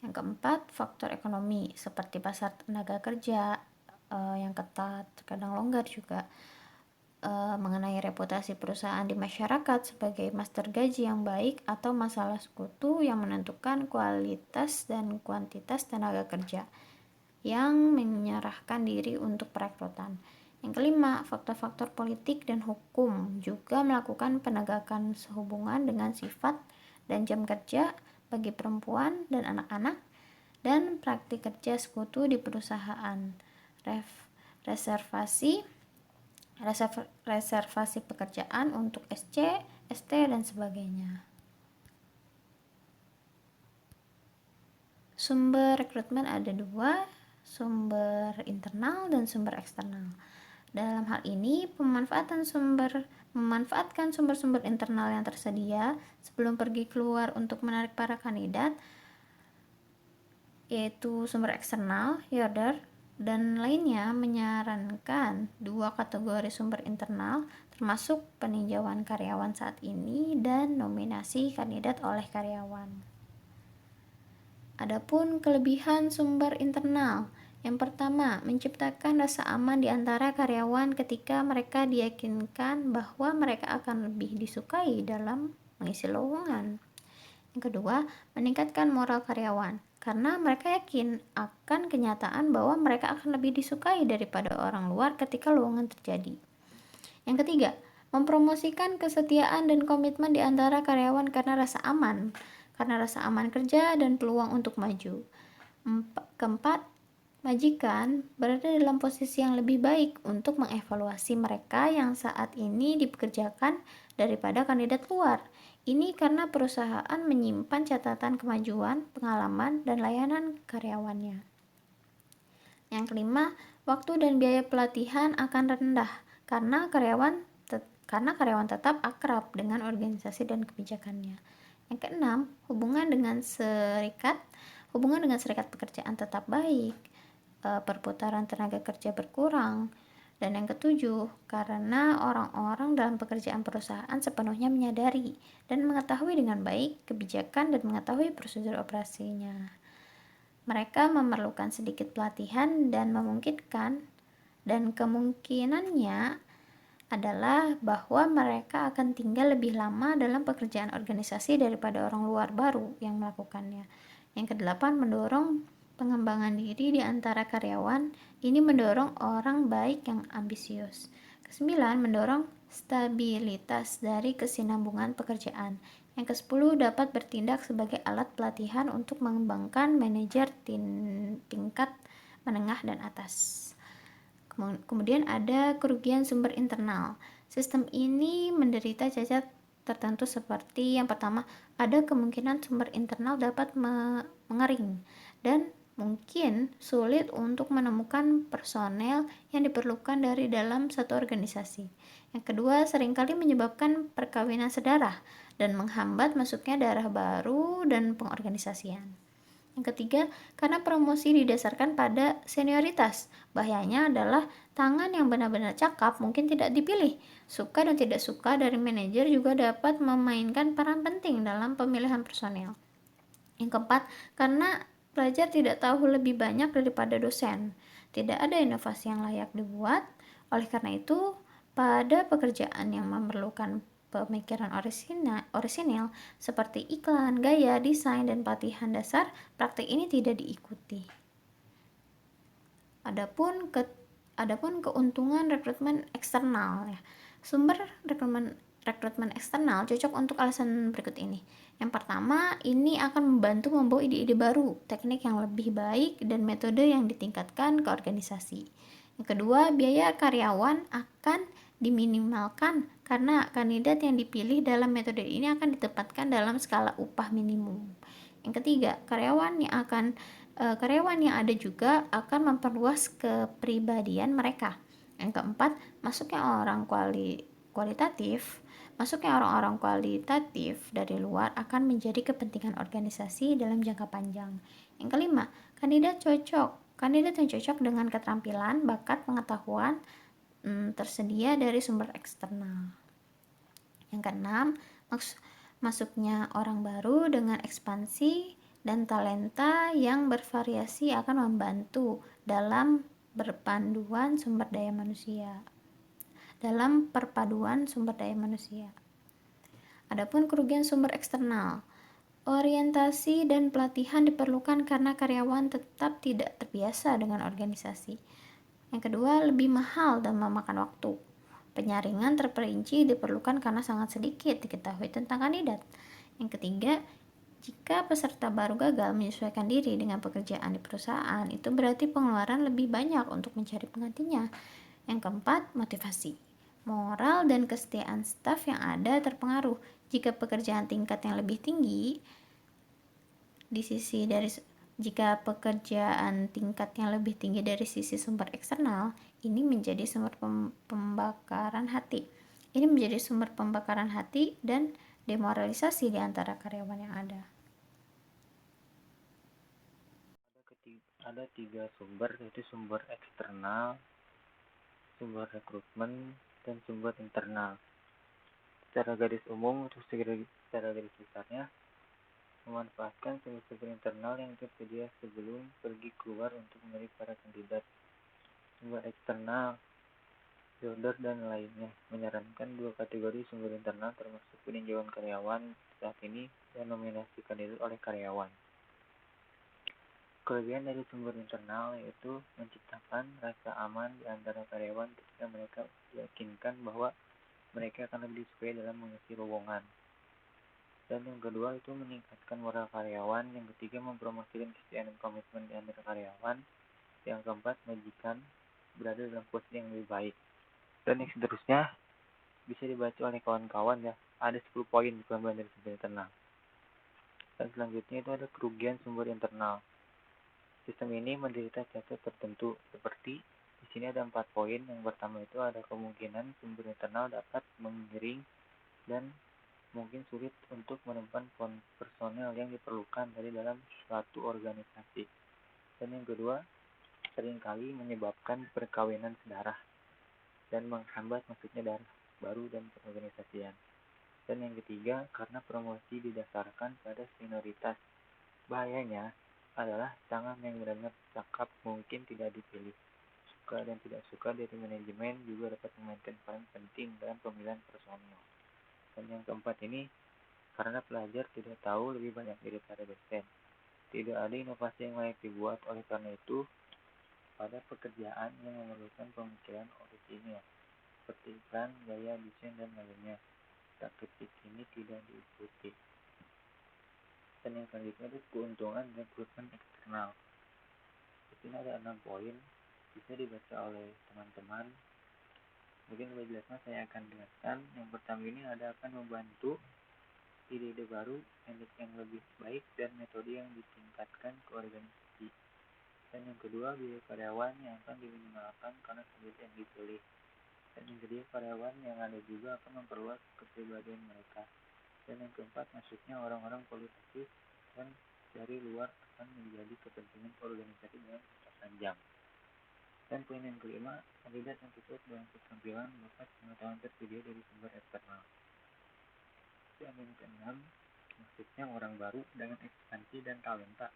Yang keempat, faktor ekonomi seperti pasar tenaga kerja yang ketat, kadang longgar juga. Mengenai reputasi perusahaan di masyarakat sebagai master gaji yang baik atau masalah sekutu yang menentukan kualitas dan kuantitas tenaga kerja yang menyerahkan diri untuk perekrutan. Yang kelima, faktor-faktor politik dan hukum juga melakukan penegakan sehubungan dengan sifat dan jam kerja bagi perempuan dan anak-anak dan praktik kerja sekutu di perusahaan. Reservasi pekerjaan untuk SC, ST, dan sebagainya. Sumber rekrutmen ada 2, sumber internal dan sumber eksternal. Dalam hal ini, memanfaatkan sumber-sumber internal yang tersedia sebelum pergi keluar untuk menarik para kandidat, yaitu sumber eksternal, order, dan lainnya menyarankan dua kategori sumber internal, termasuk peninjauan karyawan saat ini dan nominasi kandidat oleh karyawan. Adapun kelebihan sumber internal, yang pertama, menciptakan rasa aman di antara karyawan ketika mereka diyakinkan bahwa mereka akan lebih disukai dalam mengisi lowongan. Yang kedua, meningkatkan moral karyawan, karena mereka yakin akan kenyataan bahwa mereka akan lebih disukai daripada orang luar ketika lowongan terjadi. Yang ketiga, mempromosikan kesetiaan dan komitmen di antara karyawan karena rasa aman kerja dan peluang untuk maju. Keempat, majikan berada dalam posisi yang lebih baik untuk mengevaluasi mereka yang saat ini dipekerjakan daripada kandidat luar. Ini karena perusahaan menyimpan catatan kemajuan, pengalaman, dan layanan karyawannya. Yang kelima, waktu dan biaya pelatihan akan rendah karena karyawan tetap akrab dengan organisasi dan kebijakannya. Yang keenam, hubungan dengan serikat pekerjaan tetap baik, perputaran tenaga kerja berkurang. Dan yang ketujuh, karena orang-orang dalam pekerjaan perusahaan sepenuhnya menyadari dan mengetahui dengan baik kebijakan dan mengetahui prosedur operasinya. Mereka memerlukan sedikit pelatihan dan kemungkinannya adalah bahwa mereka akan tinggal lebih lama dalam pekerjaan organisasi daripada orang luar baru yang melakukannya. Yang kedelapan, mendorong pengembangan diri di antara karyawan. Ini mendorong orang baik yang ambisius. Kesembilan, mendorong stabilitas dari kesinambungan pekerjaan. Yang kesepuluh, dapat bertindak sebagai alat pelatihan untuk mengembangkan manajer tingkat menengah dan atas. Kemudian ada kerugian sumber internal. Sistem ini menderita cacat tertentu seperti yang pertama, ada kemungkinan sumber internal dapat mengering dan mungkin sulit untuk menemukan personel yang diperlukan dari dalam satu organisasi. Yang kedua, seringkali menyebabkan perkawinan sedarah dan menghambat masuknya darah baru dan pengorganisasian. Yang ketiga, karena promosi didasarkan pada senioritas. Bahayanya adalah tangan yang benar-benar cakap mungkin tidak dipilih. Suka dan tidak suka dari manajer juga dapat memainkan peran penting dalam pemilihan personel. Yang keempat, karena pelajar tidak tahu lebih banyak daripada dosen. Tidak ada inovasi yang layak dibuat. Oleh karena itu, pada pekerjaan yang memerlukan pemikiran orisinil seperti iklan, gaya, desain, dan pelatihan dasar, praktik ini tidak diikuti. Adapun keuntungan rekrutmen eksternal, ya. Sumber rekrutmen eksternal cocok untuk alasan berikut ini. Yang pertama, ini akan membantu membawa ide-ide baru, teknik yang lebih baik, dan metode yang ditingkatkan ke organisasi. Yang kedua, biaya karyawan akan diminimalkan karena kandidat yang dipilih dalam metode ini akan ditempatkan dalam skala upah minimum. Yang ketiga, karyawan yang ada juga akan memperluas kepribadian mereka. Yang keempat, masuknya orang-orang kualitatif dari luar akan menjadi kepentingan organisasi dalam jangka panjang. Yang kelima, kandidat yang cocok dengan keterampilan, bakat, pengetahuan tersedia dari sumber eksternal. Yang keenam, masuknya orang baru dengan ekspansi dan talenta yang bervariasi akan membantu dalam perpaduan sumber daya manusia. Adapun kerugian sumber eksternal, orientasi dan pelatihan diperlukan karena karyawan tetap tidak terbiasa dengan organisasi. Yang kedua, lebih mahal dan memakan waktu. Penyaringan terperinci diperlukan karena sangat sedikit diketahui tentang kandidat. Yang ketiga, jika peserta baru gagal menyesuaikan diri dengan pekerjaan di perusahaan, itu berarti pengeluaran lebih banyak untuk mencari penggantinya. Yang keempat, motivasi. Moral dan kesetiaan staf yang ada terpengaruh. Jika pekerjaan tingkat yang lebih tinggi Jika pekerjaan tingkat yang lebih tinggi dari sisi sumber eksternal, ini menjadi sumber pembakaran hati dan demoralisasi di antara karyawan yang ada. ada 3 sumber, yaitu sumber eksternal, sumber rekrutmen, dan sumber internal. Secara garis umum atau secara garis besarnya, memanfaatkan sumber-sumber internal yang tersedia sebelum pergi keluar untuk mencari para kandidat. Sumber eksternal, order dan lainnya, menyarankan 2 kategori sumber internal termasuk peninjauan karyawan saat ini dan nominasi kandidat oleh karyawan. Kelebihan dari sumber internal yaitu menciptakan rasa aman di antara karyawan ketika mereka diyakinkan bahwa mereka akan lebih disukai dalam mengisi lowongan. Dan yang kedua itu meningkatkan moral karyawan. Yang ketiga mempromosikan kesetiaan dan komitmen di antara karyawan. Yang keempat majikan berada dalam posisi yang lebih baik. Dan yang seterusnya bisa dibaca oleh kawan-kawan ya. Ada 10 poin kelebihan dari sumber internal. Dan selanjutnya itu ada kerugian sumber internal. Sistem ini menderita cacat tertentu, seperti di sini ada 4 poin. Yang pertama itu ada kemungkinan sumber internal dapat menggiring dan mungkin sulit untuk menemukan personel yang diperlukan dari dalam suatu organisasi. Dan yang kedua, seringkali menyebabkan perkawinan sedarah dan menghambat masuknya darah baru dan perorganisasian. Dan yang ketiga, karena promosi didasarkan pada senioritas. Bahayanya adalah tangan yang benar-benar cakap mungkin tidak dipilih. Suka dan tidak suka dari manajemen juga dapat memainkan peran penting dalam pemilihan personil. Dan yang keempat ini, karena pelajar tidak tahu lebih banyak daripada dosen. Tidak ada inovasi yang layak dibuat, oleh karena itu, pada pekerjaan yang memerlukan pemikiran orisinil, seperti iklan, gaya, desain, dan lainnya, taktik ini tidak diikuti. Dan yang selanjutnya itu keuntungan rekrutmen eksternal. Di sini ada 6 poin, bisa dibaca oleh teman-teman. Mungkin lebih jelasnya saya akan jelaskan. Yang pertama ini akan membantu ide-ide baru, teknik yang lebih baik, dan metode yang ditingkatkan ke organisasi. Dan yang kedua, biaya karyawan yang akan diminimalkan karena kandidat yang dipilih. Dan yang ketiga, karyawan yang ada juga akan memperluas kepribadian mereka. Dan yang keempat, masuknya orang-orang kualitatif dan dari luar akan menjadi kepentingan organisasi dalam jangka panjang. Dan poin yang kelima, kandidat yang cocok dengan keterampilan dapat pengetahuan tersedia dari sumber eksternal. Dan yang keenam, maksudnya orang baru dengan ekspansi dan talenta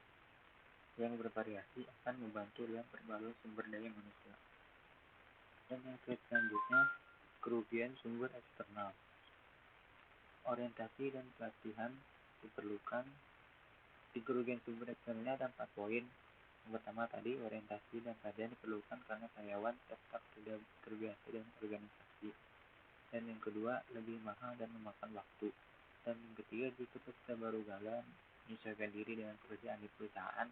yang bervariasi akan membantu dalam perbaruan sumber daya manusia. Dan yang selanjutnya, kerugian sumber eksternal. Orientasi dan pelatihan diperlukan. Di kerugian sumber eksternalnya ada 4 poin. Yang pertama tadi, orientasi dan pelatihan diperlukan karena karyawan tetap tidak terbiasa dengan organisasi. Dan yang kedua, lebih mahal dan memakan waktu. Dan yang ketiga, jika peserta baru gagal menyesuaikan diri dengan pekerjaan di perusahaan,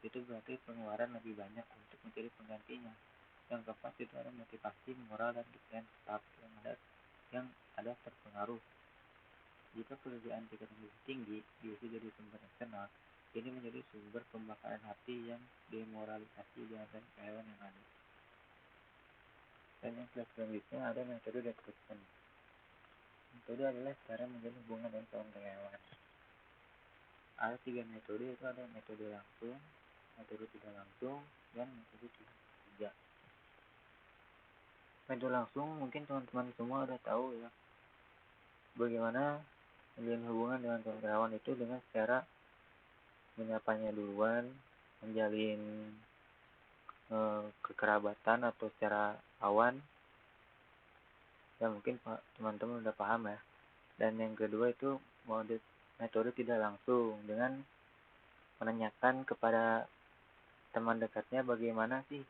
itu berarti pengeluaran lebih banyak untuk mencari penggantinya. Yang keempat itu ada motivasi, moral, dan kesehatan staf yang ada terpengaruh. Jika pekerjaan tingkat lebih tinggi diisi dari sumber eksternal, ini menjadi sumber pembakaran hati yang demoralisasi di antara karyawan yang ada. Dan yang selanjutnya ada metode rekrutmen. Metode adalah cara menjalin hubungan dengan calon karyawan. Ada 3 metode, itu ada metode langsung, metode tidak langsung, dan metode tidak. Metode langsung mungkin teman-teman semua udah tahu ya, bagaimana menjalin hubungan dengan calon karyawan itu dengan cara menyapanya duluan, menjalin kekerabatan atau secara awan. Ya mungkin teman-teman udah paham ya. Dan yang kedua itu metode tidak langsung, dengan menanyakan kepada teman dekatnya bagaimana sih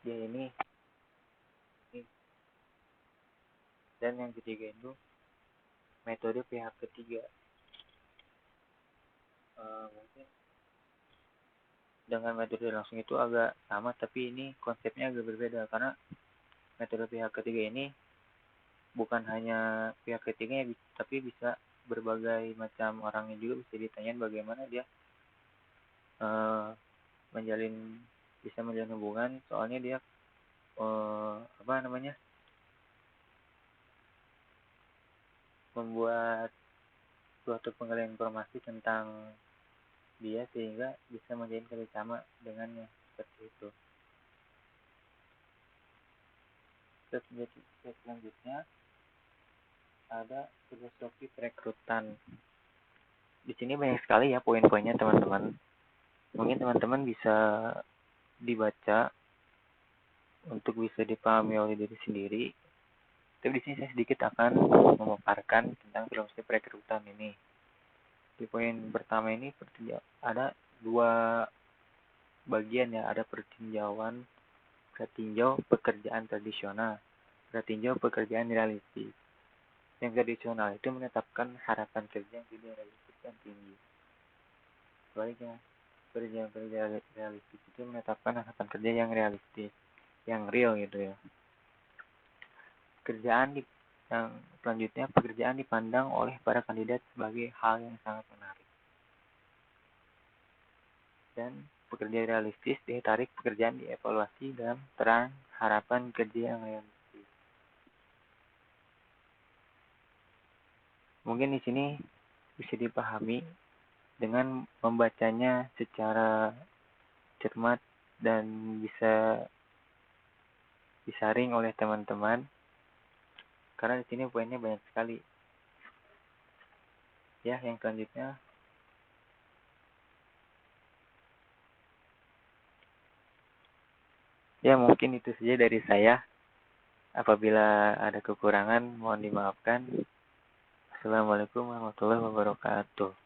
dia ini. Dan yang ketiga itu metode pihak ketiga. Mungkin dengan metode langsung itu agak sama, tapi ini konsepnya agak berbeda, karena metode pihak ketiga ini bukan hanya pihak ketiganya, tapi bisa berbagai macam orangnya juga bisa ditanyain bagaimana dia bisa menjalin hubungan. Soalnya dia membuat suatu penggalian informasi tentang dia sehingga bisa menjalin kerjasama dengannya seperti itu. Terus selanjutnya ada filosofi perekrutan. Di sini banyak sekali ya poin-poinnya teman-teman. Mungkin teman-teman bisa dibaca untuk bisa dipahami oleh diri sendiri. Tapi di sini saya sedikit akan memaparkan tentang filosofi perekrutan ini. Di poin pertama ini ada dua bagian ya, ada pratinjau pekerjaan tradisional, pratinjau pekerjaan realistis. Yang tradisional itu menetapkan harapan kerja yang tidak realistis dan tinggi. Sebaliknya, pekerjaan realistis itu menetapkan harapan kerja yang realistis, yang real gitu ya. Yang selanjutnya, pekerjaan dipandang oleh para kandidat sebagai hal yang sangat menarik. Dan pekerja realistis ditarik pekerjaan dievaluasi dalam terang harapan kerja yang realistis. Mungkin di sini bisa dipahami dengan membacanya secara cermat dan bisa disaring oleh teman-teman. Karena di sini poinnya banyak sekali. Ya, yang selanjutnya ya mungkin itu saja dari saya. Apabila ada kekurangan mohon dimaafkan. Assalamualaikum warahmatullahi wabarakatuh.